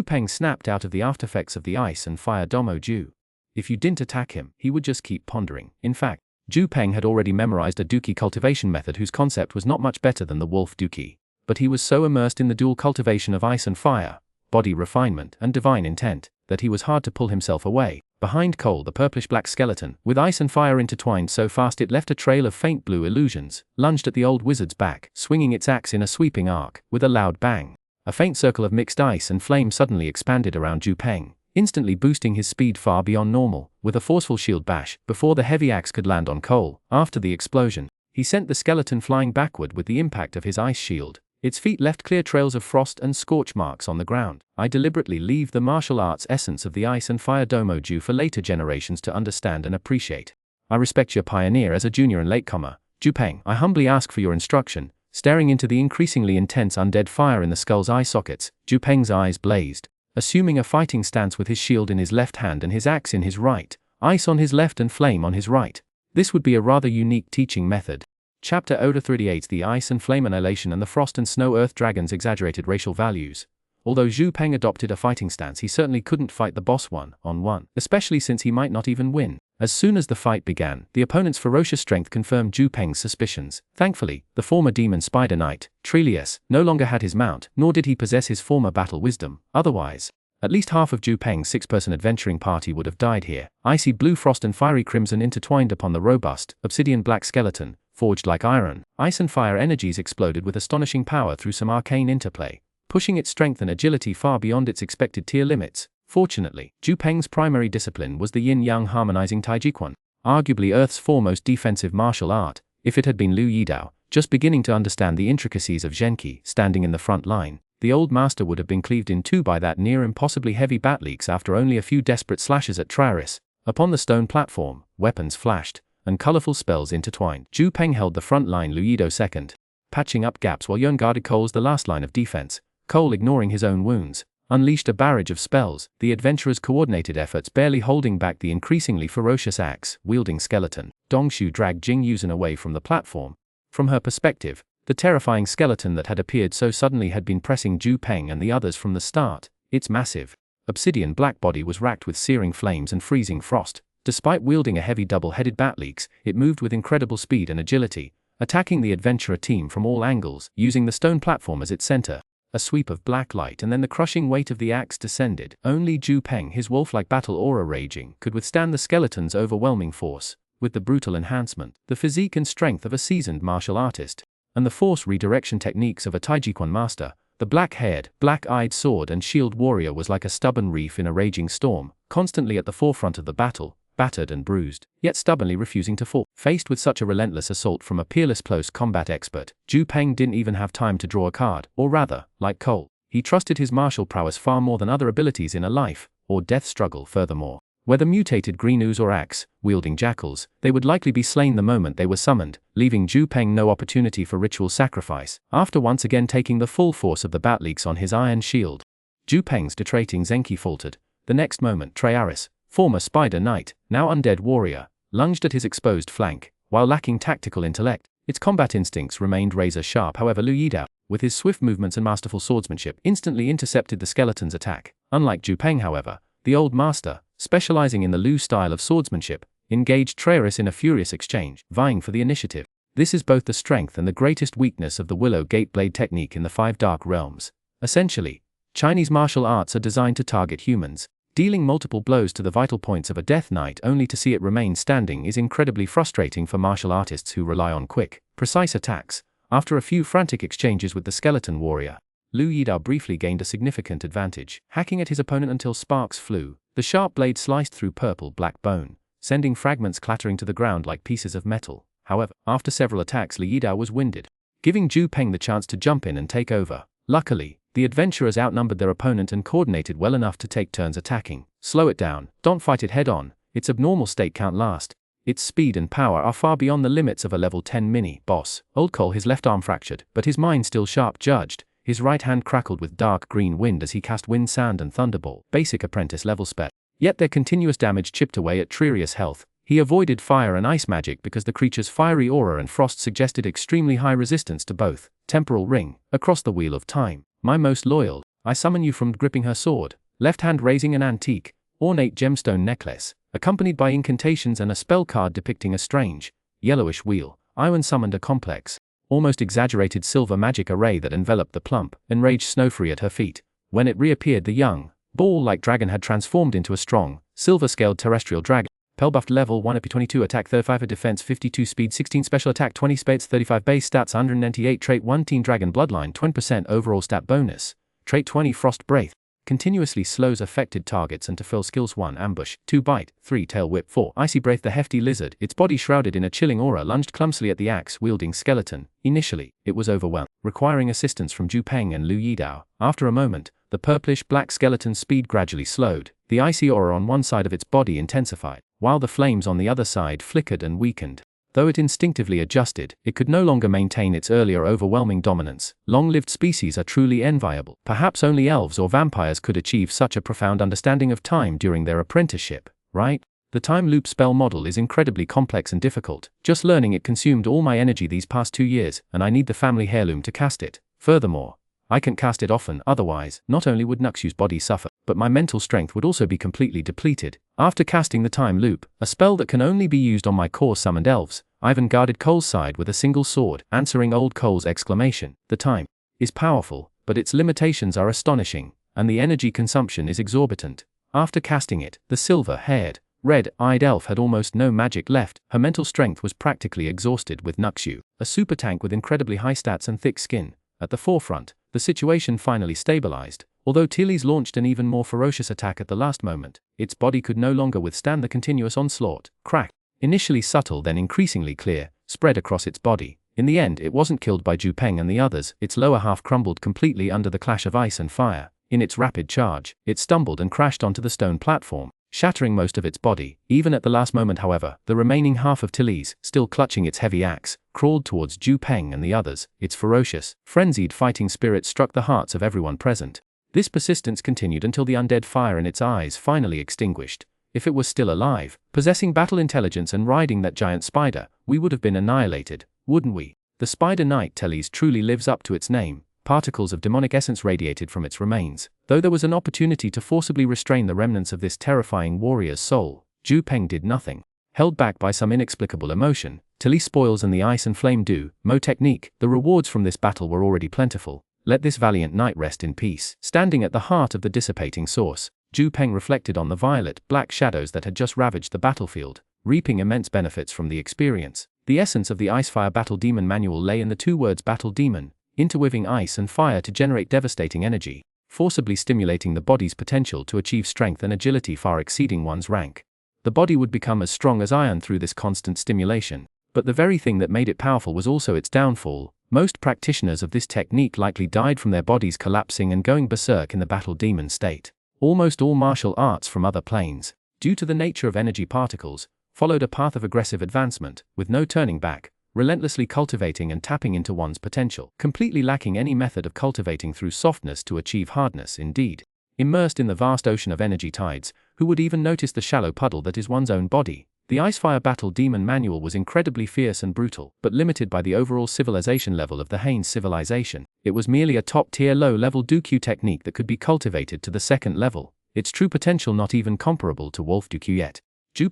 Peng snapped out of the aftereffects of the ice and fire Domo Ju. If you didn't attack him, he would just keep pondering. In fact, Peng had already memorized a Dookie cultivation method whose concept was not much better than the wolf Dookie. But he was so immersed in the dual cultivation of ice and fire, body refinement and divine intent, that he was hard to pull himself away. Behind Cole, the purplish-black skeleton, with ice and fire intertwined so fast it left a trail of faint blue illusions, lunged at the old wizard's back, swinging its axe in a sweeping arc. With a loud bang, a faint circle of mixed ice and flame suddenly expanded around Peng, instantly boosting his speed far beyond normal. With a forceful shield bash, before the heavy axe could land on Cole, after the explosion, he sent the skeleton flying backward with the impact of his ice shield. Its feet left clear trails of frost and scorch marks on the ground. I deliberately leave the martial arts essence of the ice and fire Domo Ju for later generations to understand and appreciate. I respect your pioneer as a junior and latecomer, Peng. I humbly ask for your instruction. Staring into the increasingly intense undead fire in the skull's eye sockets, Peng's eyes blazed. Assuming a fighting stance with his shield in his left hand and his axe in his right, ice on his left and flame on his right. This would be a rather unique teaching method. Chapter 038: The Ice and Flame Annihilation and the Frost and Snow Earth Dragons. Exaggerated racial values. Although Zhu Peng adopted a fighting stance, he certainly couldn't fight the boss one-on-one, especially since he might not even win. As soon as the fight began, the opponent's ferocious strength confirmed Zhu Peng's suspicions. Thankfully, the former demon spider knight, Trelius, no longer had his mount, nor did he possess his former battle wisdom. Otherwise, at least half of Zhu Peng's 6-person adventuring party would have died here. Icy blue frost and fiery crimson intertwined upon the robust, obsidian black skeleton, forged like iron. Ice and fire energies exploded with astonishing power through some arcane interplay, pushing its strength and agility far beyond its expected tier limits. Fortunately, Zhu Peng's primary discipline was the yin-yang harmonizing Taijiquan, arguably Earth's foremost defensive martial art. If it had been Liu Yidao, just beginning to understand the intricacies of Zhenqi, standing in the front line, the old master would have been cleaved in two by that near impossibly heavy bat'leaks after only a few desperate slashes at Trelius. Upon the stone platform, weapons flashed, and colorful spells intertwined. Zhu Peng held the front line, Liu Yidao second, patching up gaps while Yun guarded Cole's the last line of defense. Cole, ignoring his own wounds, unleashed a barrage of spells, the adventurer's coordinated efforts barely holding back the increasingly ferocious axe-wielding skeleton. Dongshu dragged Jing Yuzhen away from the platform. From her perspective, the terrifying skeleton that had appeared so suddenly had been pressing Zhu Peng and the others from the start. Its massive, obsidian black body was racked with searing flames and freezing frost. Despite wielding a heavy double-headed bat'leaks, it moved with incredible speed and agility, attacking the adventurer team from all angles, using the stone platform as its center. A sweep of black light and then the crushing weight of the axe descended. Only Zhu Peng, his wolf-like battle aura raging, could withstand the skeleton's overwhelming force. With the brutal enhancement, the physique and strength of a seasoned martial artist, and the force redirection techniques of a Taijiquan master, the black-haired, black-eyed sword and shield warrior was like a stubborn reef in a raging storm, constantly at the forefront of the battle, battered and bruised, yet stubbornly refusing to fall. Faced with such a relentless assault from a peerless close combat expert, Zhu Peng didn't even have time to draw a card, or rather, like Cole, he trusted his martial prowess far more than other abilities in a life or death struggle. Furthermore, whether mutated green ooze or axe-wielding jackals, they would likely be slain the moment they were summoned, leaving Zhu Peng no opportunity for ritual sacrifice. After once again taking the full force of the bat'leaks on his iron shield, Zhu Peng's detrating Zhenqi faltered. The next moment, Trelius, former spider knight, now undead warrior, lunged at his exposed flank. While lacking tactical intellect, its combat instincts remained razor-sharp. However, Liu Yidao, with his swift movements and masterful swordsmanship, instantly intercepted the skeleton's attack. Unlike Zhu Peng, however, the old master, specializing in the Liu style of swordsmanship, engaged Trelius in a furious exchange, vying for the initiative. This is both the strength and the greatest weakness of the Willow Gate Blade technique in the 5 Dark Realms. Essentially, Chinese martial arts are designed to target humans. Dealing multiple blows to the vital points of a Death Knight only to see it remain standing is incredibly frustrating for martial artists who rely on quick, precise attacks. After a few frantic exchanges with the skeleton warrior, Liu Yidao briefly gained a significant advantage, hacking at his opponent until sparks flew. The sharp blade sliced through purple-black bone, sending fragments clattering to the ground like pieces of metal. However, after several attacks, Liu Yidao was winded, giving Zhu Peng the chance to jump in and take over. Luckily, the adventurers outnumbered their opponent and coordinated well enough to take turns attacking. Slow it down, don't fight it head-on, its abnormal state can't last. Its speed and power are far beyond the limits of a level 10 mini-boss. Old Cole, his left arm fractured, but his mind still sharp, judged. His right hand crackled with dark green wind as he cast Wind Sand and Thunderbolt, basic apprentice level spell. Yet their continuous damage chipped away at Trelius' health. He avoided fire and ice magic because the creature's fiery aura and frost suggested extremely high resistance to both. Temporal ring, across the wheel of time. My most loyal, I summon you from gripping her sword, left hand raising an antique, ornate gemstone necklace, accompanied by incantations and a spell card depicting a strange, yellowish wheel. Iwan summoned a complex, almost exaggerated silver magic array that enveloped the plump, enraged Snowfree at her feet. When it reappeared, the young, ball-like dragon had transformed into a strong, silver-scaled terrestrial dragon. Pell-buffed level 1 AP 22 attack 35 defense 52 speed 16 special attack 20 spades 35 base stats 198 trait 1 teen dragon bloodline 20% overall stat bonus. Trait 20 frost breath. Continuously slows affected targets and to fill skills 1 ambush, 2 bite, 3 tail whip, 4 icy breath. The hefty lizard, its body shrouded in a chilling aura, lunged clumsily at the axe-wielding skeleton. Initially, it was overwhelmed, requiring assistance from Zhu Peng and Liu Yidao. After a moment, the purplish-black skeleton's speed gradually slowed. The icy aura on one side of its body intensified, while the flames on the other side flickered and weakened. Though it instinctively adjusted, it could no longer maintain its earlier overwhelming dominance. Long-lived species are truly enviable. Perhaps only elves or vampires could achieve such a profound understanding of time during their apprenticeship, right? The time loop spell model is incredibly complex and difficult. Just learning it consumed all my energy these past 2 years, and I need the family heirloom to cast it. Furthermore, I can't cast it often, otherwise, not only would Nuxu's body suffer, but my mental strength would also be completely depleted. After casting the Time Loop, a spell that can only be used on my core summoned elves, Ivan guarded Cole's side with a single sword, answering old Cole's exclamation. The time is powerful, but its limitations are astonishing, and the energy consumption is exorbitant. After casting it, the silver-haired, red-eyed elf had almost no magic left. Her mental strength was practically exhausted with Nuxu, a super tank with incredibly high stats and thick skin, at the forefront. The situation finally stabilized. Although Tilly's launched an even more ferocious attack at the last moment, its body could no longer withstand the continuous onslaught. Crack, initially subtle then increasingly clear, spread across its body. In the end, it wasn't killed by Peng and the others. Its lower half crumbled completely under the clash of ice and fire. In its rapid charge, it stumbled and crashed onto the stone platform, shattering most of its body. Even at the last moment, however, the remaining half of Tilly's, still clutching its heavy axe, crawled towards Peng and the others. Its ferocious, frenzied fighting spirit struck the hearts of everyone present. This persistence continued until the undead fire in its eyes finally extinguished. If it was still alive, possessing battle intelligence and riding that giant spider, we would have been annihilated, wouldn't we? The Spider Knight Tilly's truly lives up to its name. Particles of demonic essence radiated from its remains. Though there was an opportunity to forcibly restrain the remnants of this terrifying warrior's soul, Peng did nothing. Held back by some inexplicable emotion, Tilly's spoils and the ice and flame do, Mo technique, the rewards from this battle were already plentiful. Let this valiant knight rest in peace. Standing at the heart of the dissipating source, Peng reflected on the violet, black shadows that had just ravaged the battlefield, reaping immense benefits from the experience. The essence of the Icefire Battle Demon manual lay in the two words Battle Demon, interweaving ice and fire to generate devastating energy, forcibly stimulating the body's potential to achieve strength and agility far exceeding one's rank. The body would become as strong as iron through this constant stimulation. But the very thing that made it powerful was also its downfall. Most practitioners of this technique likely died from their bodies collapsing and going berserk in the battle demon state. Almost all martial arts from other planes, due to the nature of energy particles, followed a path of aggressive advancement, with no turning back, relentlessly cultivating and tapping into one's potential, completely lacking any method of cultivating through softness to achieve hardness. Indeed, immersed in the vast ocean of energy tides, who would even notice the shallow puddle that is one's own body? The Icefire Battle Demon manual was incredibly fierce and brutal, but limited by the overall civilization level of the Haines civilization. It was merely a top-tier low-level Dooku technique that could be cultivated to the second level, its true potential not even comparable to Wolf Dooku yet.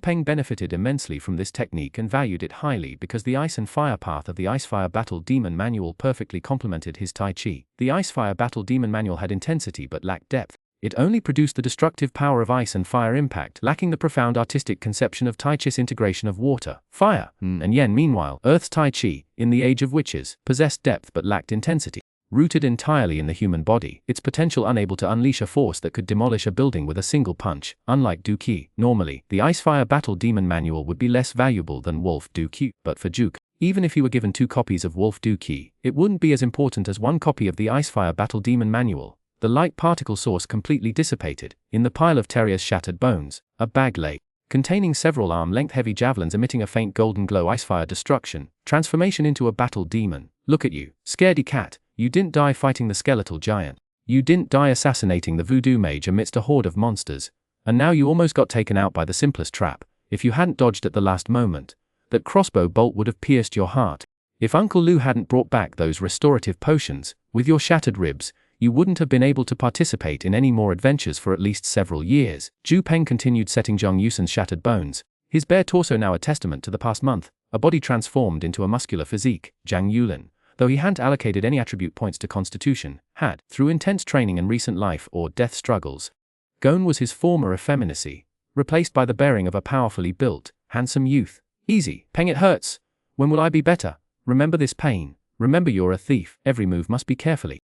Peng benefited immensely from this technique and valued it highly because the ice and fire path of the Icefire Battle Demon manual perfectly complemented his Tai Chi. The Icefire Battle Demon manual had intensity but lacked depth. It only produced the destructive power of ice and fire impact, lacking the profound artistic conception of Tai Chi's integration of water, fire, and yen. Meanwhile, Earth's Tai Chi, in the Age of Witches, possessed depth but lacked intensity. Rooted entirely in the human body, its potential unable to unleash a force that could demolish a building with a single punch. Unlike Dooku, normally, the Icefire Battle Demon manual would be less valuable than Wolf Dooku, but for Duke, even if he were given 2 copies of Wolf Dooku, it wouldn't be as important as 1 copy of the Icefire Battle Demon manual. The light particle source completely dissipated. In the pile of Terrier's shattered bones, a bag lay, containing several arm-length heavy javelins emitting a faint golden glow. Icefire destruction, transformation into a battle demon. Look at you, scaredy cat. You didn't die fighting the skeletal giant. You didn't die assassinating the voodoo mage amidst a horde of monsters. And now you almost got taken out by the simplest trap. If you hadn't dodged at the last moment, that crossbow bolt would have pierced your heart. If Uncle Lou hadn't brought back those restorative potions, with your shattered ribs, you wouldn't have been able to participate in any more adventures for at least several years. Peng continued setting Zhang Yusen's shattered bones, his bare torso now a testament to the past month, a body transformed into a muscular physique. Zhang Yulin, though he hadn't allocated any attribute points to constitution, had, through intense training and recent life or death struggles, gone was his former effeminacy, replaced by the bearing of a powerfully built, handsome youth. Easy, Peng, it hurts. When will I be better? Remember this pain. Remember you're a thief. Every move must be carefully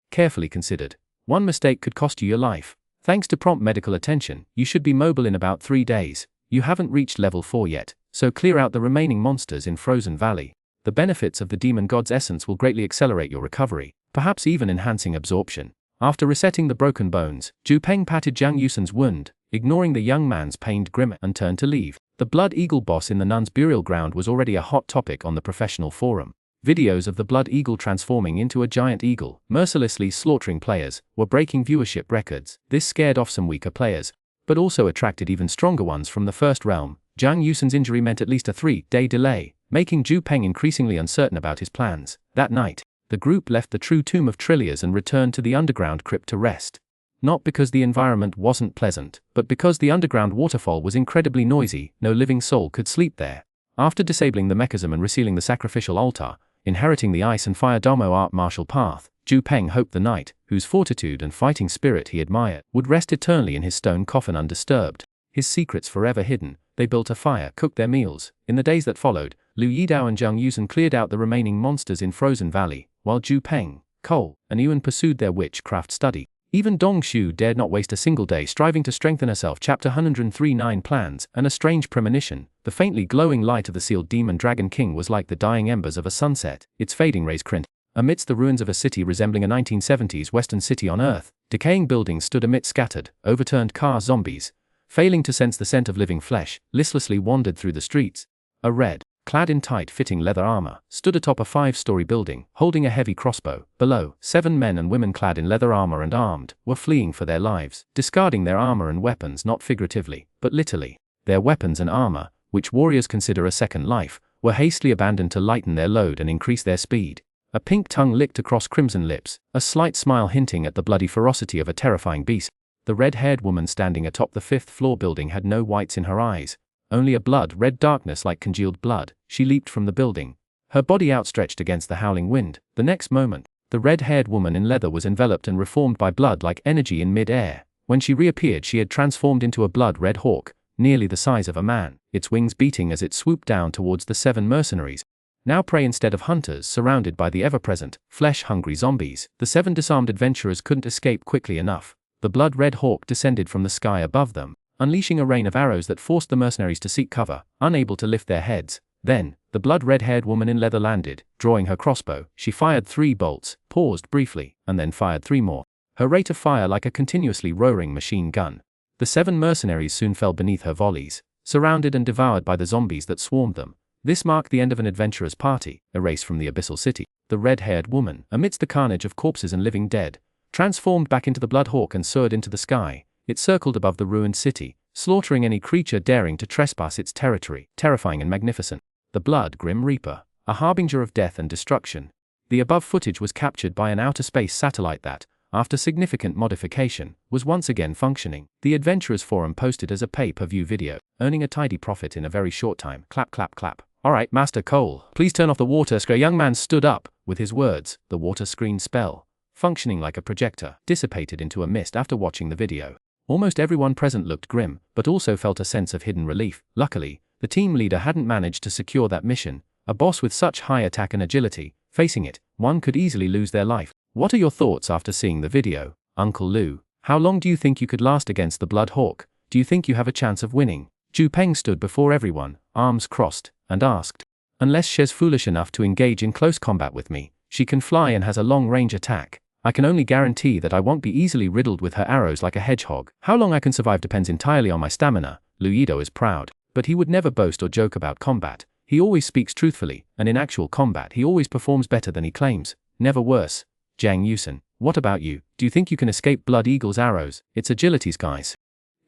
considered. One mistake could cost you your life. Thanks to prompt medical attention, you should be mobile in about 3 days. You haven't reached level 4 yet, so clear out the remaining monsters in Frozen Valley. The benefits of the demon god's essence will greatly accelerate your recovery, perhaps even enhancing absorption. After resetting the broken bones, Peng patted Zhang Yusen's wound, ignoring the young man's pained grimace, and turned to leave. The Blood Eagle boss in the nun's burial ground was already a hot topic on the professional forum. Videos of the Blood Eagle transforming into a giant eagle, mercilessly slaughtering players, were breaking viewership records. This scared off some weaker players, but also attracted even stronger ones from the First Realm. Zhang Yusen's injury meant at least a 3-day delay, making Peng increasingly uncertain about his plans. That night, The group left the true tomb of Trilliers and returned to the underground crypt to rest. Not because the environment wasn't pleasant, but because the underground waterfall was incredibly noisy. No living soul could sleep there. After disabling the mechanism and resealing the sacrificial altar, inheriting the ice and fire domo art martial path, Peng hoped the knight, whose fortitude and fighting spirit he admired, would rest eternally in his stone coffin undisturbed. His secrets forever hidden, they built a fire, cooked their meals. In the days that followed, Liu Yidao and Zhang Yusen cleared out the remaining monsters in Frozen Valley, while Peng, Cole, and Yuan pursued their witchcraft study. Even Dong Xu dared not waste a single day striving to strengthen herself. Chapter 103. Plans, and a strange premonition. The faintly glowing light of the sealed demon dragon king was like the dying embers of a sunset, its fading rays crint. Amidst the ruins of a city resembling a 1970s Western city on Earth, decaying buildings stood amidst scattered, overturned car zombies. Failing to sense the scent of living flesh, listlessly wandered through the streets. A red, clad in tight-fitting leather armor, stood atop a 5-story building, holding a heavy crossbow. Below, 7 men and women clad in leather armor and armed, were fleeing for their lives, discarding their armor and weapons not figuratively, but literally. Their weapons and armor, which warriors consider a second life, were hastily abandoned to lighten their load and increase their speed. A pink tongue licked across crimson lips, a slight smile hinting at the bloody ferocity of a terrifying beast. The red-haired woman standing atop the 5th-floor building had no whites in her eyes, only a blood-red darkness like congealed blood. She leaped from the building, her body outstretched against the howling wind. The next moment, the red-haired woman in leather was enveloped and reformed by blood-like energy in mid-air. When she reappeared, she had transformed into a blood-red hawk, nearly the size of a man, its wings beating as it swooped down towards the 7 mercenaries. Now prey instead of hunters, surrounded by the ever-present, flesh-hungry zombies. The 7 disarmed adventurers couldn't escape quickly enough. The blood-red hawk descended from the sky above them, unleashing a rain of arrows that forced the mercenaries to seek cover, unable to lift their heads. Then, the blood-red-haired woman in leather landed. Drawing her crossbow, she fired 3 bolts, paused briefly, and then fired 3 more. Her rate of fire like a continuously roaring machine gun. The 7 mercenaries soon fell beneath her volleys, surrounded and devoured by the zombies that swarmed them. This marked the end of an adventurer's party, erased from the abyssal city. The red-haired woman, amidst the carnage of corpses and living dead, transformed back into the Bloodhawk and soared into the sky. It circled above the ruined city, slaughtering any creature daring to trespass its territory. Terrifying and magnificent. The Blood Grim Reaper, a harbinger of death and destruction. The above footage was captured by an outer space satellite that, after significant modification, was once again functioning. The Adventurers Forum posted as a pay-per-view video, earning a tidy profit in a very short time. Clap clap clap. Alright, Master Cole, please turn off the water screen. A young man stood up. With his words, the water screen spell, functioning like a projector, dissipated into a mist after watching the video. Almost everyone present looked grim, but also felt a sense of hidden relief. Luckily, the team leader hadn't managed to secure that mission. A boss with such high attack and agility, facing it, one could easily lose their life. What are your thoughts after seeing the video, Uncle Lu? How long do you think you could last against the Blood Hawk? Do you think you have a chance of winning? Peng stood before everyone, arms crossed, and asked. Unless she's foolish enough to engage in close combat with me, she can fly and has a long-range attack. I can only guarantee that I won't be easily riddled with her arrows like a hedgehog. How long I can survive depends entirely on my stamina. Luido is proud, but he would never boast or joke about combat. He always speaks truthfully, and in actual combat he always performs better than he claims, never worse. Zhang Yusen, what about you? Do you think you can escape Blood Eagle's arrows? It's agility's guys.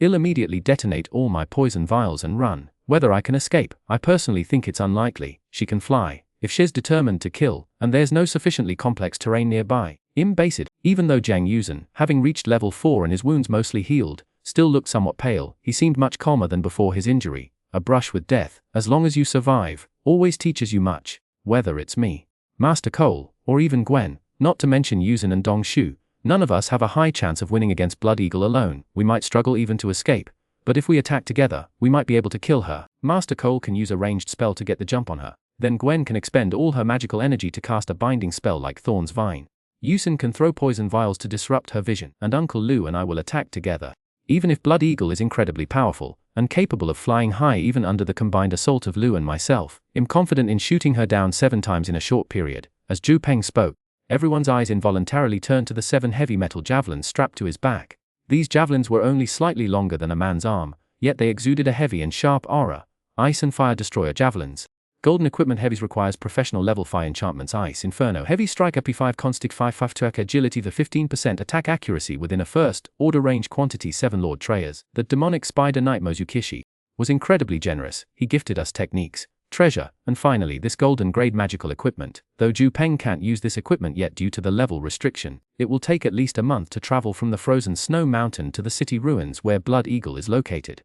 I'll immediately detonate all my poison vials and run. Whether I can escape, I personally think it's unlikely. She can fly, if she's determined to kill, and there's no sufficiently complex terrain nearby. Based. Even though Zhang Yusen, having reached level 4 and his wounds mostly healed, still looked somewhat pale, he seemed much calmer than before his injury. A brush with death, as long as you survive, always teaches you much. Whether it's me, Master Cole, or even Gwen, not to mention Yusen and Dong Xu, none of us have a high chance of winning against Blood Eagle alone. We might struggle even to escape, but if we attack together, we might be able to kill her. Master Cole can use a ranged spell to get the jump on her. Then Gwen can expend all her magical energy to cast a binding spell like Thorn's Vine. Yusen can throw poison vials to disrupt her vision, and Uncle Lu and I will attack together. Even if Blood Eagle is incredibly powerful, and capable of flying high even under the combined assault of Lu and myself, I'm confident in shooting her down 7 times in a short period. As Peng spoke, everyone's eyes involuntarily turned to the 7 heavy metal javelins strapped to his back. These javelins were only slightly longer than a man's arm, yet they exuded a heavy and sharp aura. Ice and Fire Destroyer javelins. Golden Equipment Heavies requires professional level fire enchantments. Ice Inferno Heavy Strike AP5 Constic 5 Turk Agility the 15% attack accuracy within a first order range quantity. 7 Lord Treyers. The demonic spider knight Mozukishi was incredibly generous. He gifted us techniques, treasure, and finally this golden-grade magical equipment. Though Zhu Peng can't use this equipment yet due to the level restriction, it will take at least a month to travel from the frozen snow mountain to the city ruins where Blood Eagle is located.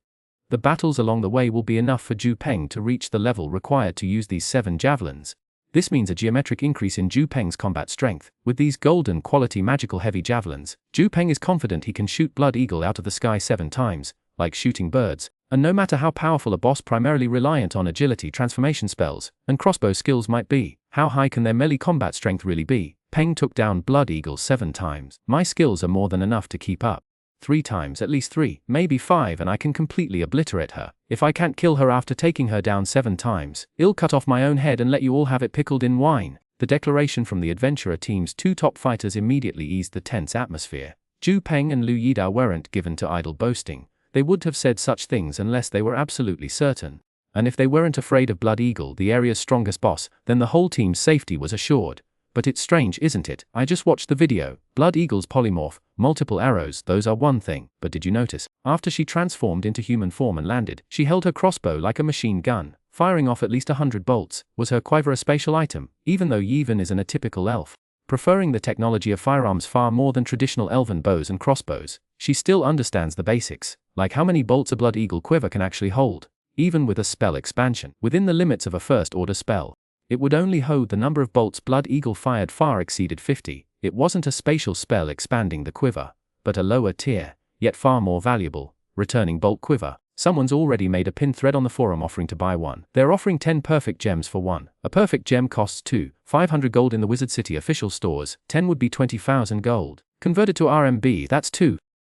The battles along the way will be enough for Zhu Peng to reach the level required to use these 7 javelins. This means a geometric increase in Zhu Peng's combat strength. With these golden quality magical heavy javelins, Zhu Peng is confident he can shoot Blood Eagle out of the sky 7 times, like shooting birds. And no matter how powerful a boss primarily reliant on agility transformation spells and crossbow skills might be, how high can their melee combat strength really be? Peng took down Blood Eagle 7 times. My skills are more than enough to keep up. 3 times, at least 3, maybe 5, and I can completely obliterate her. If I can't kill her after taking her down 7 times, I'll cut off my own head and let you all have it pickled in wine. The declaration from the adventurer team's 2 top fighters immediately eased the tense atmosphere. Zhu Peng and Lu Yidao weren't given to idle boasting. They would have said such things unless they were absolutely certain. And if they weren't afraid of Blood Eagle, the area's strongest boss, then the whole team's safety was assured. But it's strange, isn't it? I just watched the video. Blood Eagle's polymorph, multiple arrows, those are one thing. But did you notice? After she transformed into human form and landed, she held her crossbow like a machine gun, firing off at least 100 bolts. Was her quiver a spatial item? Even though Yevon is an atypical elf, preferring the technology of firearms far more than traditional elven bows and crossbows, she still understands the basics, like how many bolts a Blood Eagle quiver can actually hold, even with a spell expansion. Within the limits of a first-order spell, it would only hold the number of bolts Blood Eagle fired far exceeded 50. It wasn't a spatial spell expanding the quiver, but a lower tier, yet far more valuable, returning bolt quiver. Someone's already made a pinned thread on the forum offering to buy one. They're offering 10 perfect gems for one. A perfect gem costs 500 gold in the Wizard City official stores. 10 would be 20,000 gold. Converted to RMB, that's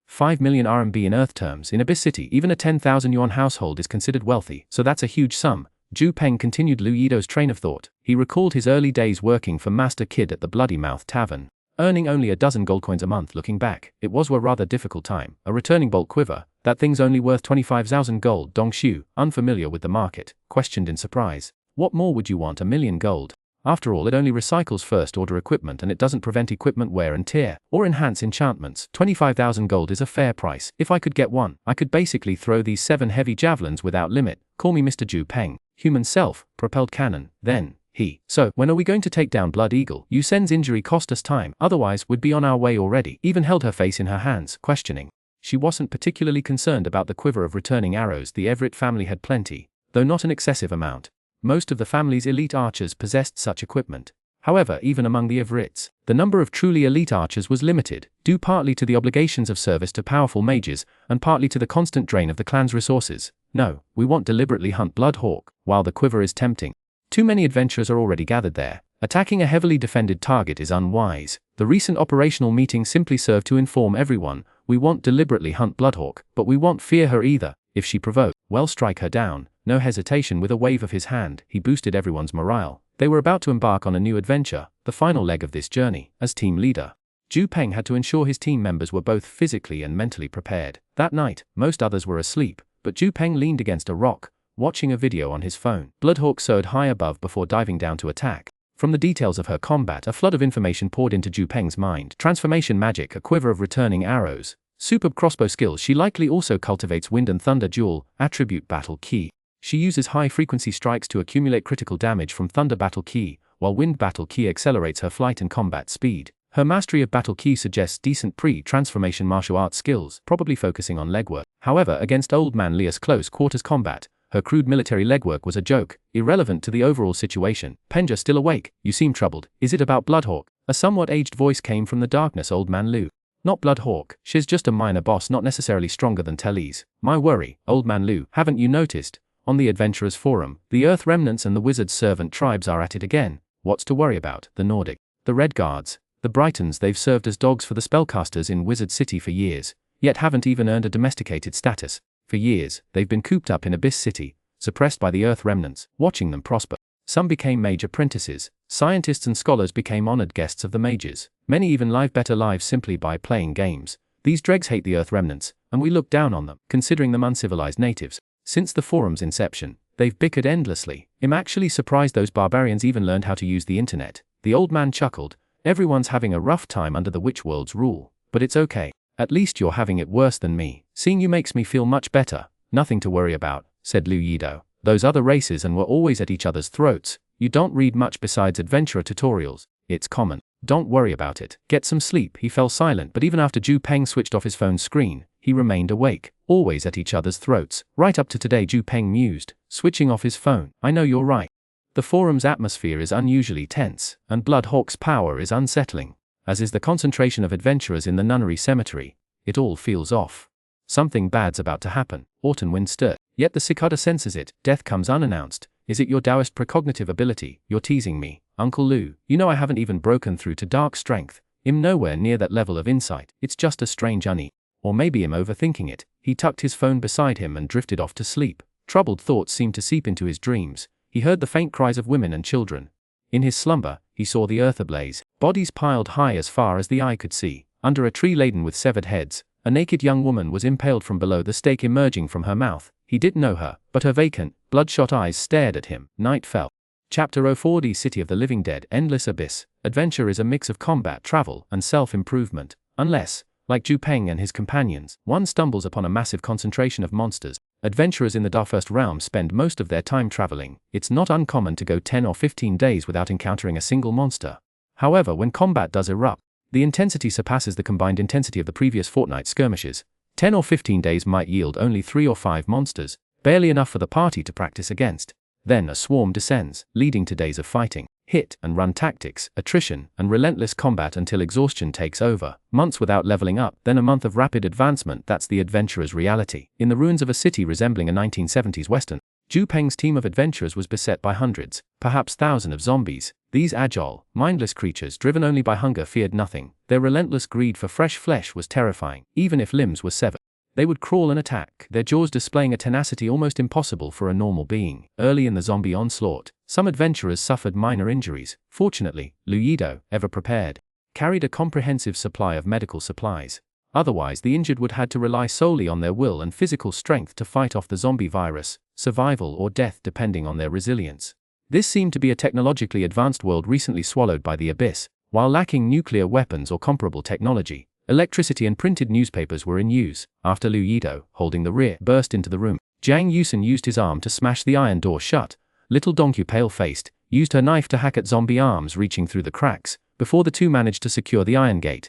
5 million RMB in Earth terms. In Abyss City, even a 10,000 yuan household is considered wealthy, so that's a huge sum. Zhu Peng continued Lu Yidao's train of thought. He recalled his early days working for Master Kid at the Bloody Mouth Tavern, earning only a dozen gold coins a month. Looking back, it was a rather difficult time. A returning bolt quiver, that thing's only worth 25,000 gold. Dong Xu, unfamiliar with the market, questioned in surprise. What more would you want? 1,000,000 gold. After all, it only recycles first-order equipment and it doesn't prevent equipment wear and tear, or enhance enchantments. 25,000 gold is a fair price. If I could get one, I could basically throw these 7 heavy javelins without limit. Call me Mr. Zhu Peng. Human self-propelled cannon. Then, So, when are we going to take down Blood Eagle? Yu Sen's injury cost us time, otherwise we'd be on our way already. Even held her face in her hands, questioning. She wasn't particularly concerned about the quiver of returning arrows. The Everett family had plenty, though not an excessive amount. Most of the family's elite archers possessed such equipment. However, even among the Everetts, the number of truly elite archers was limited, due partly to the obligations of service to powerful mages, and partly to the constant drain of the clan's resources. No, we won't deliberately hunt Bloodhawk, while the quiver is tempting. Too many adventurers are already gathered there. Attacking a heavily defended target is unwise. The recent operational meeting simply served to inform everyone, we won't deliberately hunt Bloodhawk, but we won't fear her either. If she provokes, well, strike her down. No hesitation. With a wave of his hand, he boosted everyone's morale. They were about to embark on a new adventure, the final leg of this journey. As team leader, Zhu Peng had to ensure his team members were both physically and mentally prepared. That night, most others were asleep, but Zhu Peng leaned against a rock, watching a video on his phone. Bloodhawk soared high above before diving down to attack. From the details of her combat, a flood of information poured into Zhu Peng's mind. Transformation magic, a quiver of returning arrows, superb crossbow skills. She likely also cultivates wind and thunder dual attribute battle key. She uses high-frequency strikes to accumulate critical damage from Thunder Battle Key, while Wind Battle Key accelerates her flight and combat speed. Her mastery of Battle Key suggests decent pre-transformation martial arts skills, probably focusing on legwork. However, against Old Man Leah's close quarters combat, her crude military legwork was a joke, irrelevant to the overall situation. Penja, still awake? You seem troubled. Is it about Bloodhawk? A somewhat aged voice came from the darkness. Old Man Lu. Not Bloodhawk. She's just a minor boss, not necessarily stronger than Teles. My worry, Old Man Lu, haven't you noticed? On the Adventurers Forum, the Earth Remnants and the Wizard's Servant tribes are at it again. What's to worry about? The Nordic, the Red Guards, the Britons. They've served as dogs for the spellcasters in Wizard City for years, yet haven't even earned a domesticated status. For years, they've been cooped up in Abyss City, suppressed by the Earth Remnants, watching them prosper. Some became mage apprentices, scientists and scholars became honored guests of the mages. Many even live better lives simply by playing games. These dregs hate the Earth Remnants, and we look down on them, considering them uncivilized natives. Since the forum's inception, they've bickered endlessly. I'm actually surprised those barbarians even learned how to use the internet. The old man chuckled. Everyone's having a rough time under the Witch World's rule, but it's okay. At least you're having it worse than me. Seeing you makes me feel much better. Nothing to worry about, said Lu Yidao. Those other races and were always at each other's throats. You don't read much besides adventurer tutorials. It's common. Don't worry about it. Get some sleep. He fell silent, but even after Zhu Peng switched off his phone screen, he remained awake. Always at each other's throats. Right up to today, Zhu Peng mused, switching off his phone. I know you're right. The forum's atmosphere is unusually tense, and Bloodhawk's power is unsettling. As is the concentration of adventurers in the nunnery cemetery. It all feels off. Something bad's about to happen. Autumn wind stirred. Yet the cicada senses it. Death comes unannounced. Is it your Taoist precognitive ability? You're teasing me, Uncle Lu. You know I haven't even broken through to dark strength. I'm nowhere near that level of insight. It's just a strange unease. Or maybe I'm overthinking it. He tucked his phone beside him and drifted off to sleep. Troubled thoughts seemed to seep into his dreams. He heard the faint cries of women and children. In his slumber, he saw the earth ablaze, bodies piled high as far as the eye could see. Under a tree laden with severed heads, a naked young woman was impaled from below, the stake emerging from her mouth. He didn't know her, but her vacant, bloodshot eyes stared at him. Night fell. Chapter 04 The City of the Living Dead. Endless Abyss. Adventure is a mix of combat, travel, and self-improvement. Unless, like Zhu Peng and his companions, one stumbles upon a massive concentration of monsters. Adventurers in the Darfirst realm spend most of their time traveling. It's not uncommon to go 10 or 15 days without encountering a single monster. However, when combat does erupt, the intensity surpasses the combined intensity of the previous fortnight's skirmishes. 10 or 15 days might yield only 3 or 5 monsters, barely enough for the party to practice against. Then a swarm descends, leading to days of fighting, hit and run tactics, attrition, and relentless combat until exhaustion takes over. Months without leveling up, then a month of rapid advancement. That's the adventurer's reality. In the ruins of a city resembling a 1970s western, Zhu Peng's team of adventurers was beset by hundreds, perhaps thousands of zombies. These agile, mindless creatures driven only by hunger feared nothing. Their relentless greed for fresh flesh was terrifying. Even if limbs were severed, they would crawl and attack, their jaws displaying a tenacity almost impossible for a normal being. Early in the zombie onslaught, some adventurers suffered minor injuries. Fortunately, Lu Yido, ever prepared, carried a comprehensive supply of medical supplies. Otherwise, the injured would have to rely solely on their will and physical strength to fight off the zombie virus, survival or death depending on their resilience. This seemed to be a technologically advanced world recently swallowed by the abyss. While lacking nuclear weapons or comparable technology, electricity and printed newspapers were in use. After Lu Yido, holding the rear, burst into the room, Jiang Yusen used his arm to smash the iron door shut. Little Donkey, pale-faced, used her knife to hack at zombie arms reaching through the cracks, before the two managed to secure the iron gate.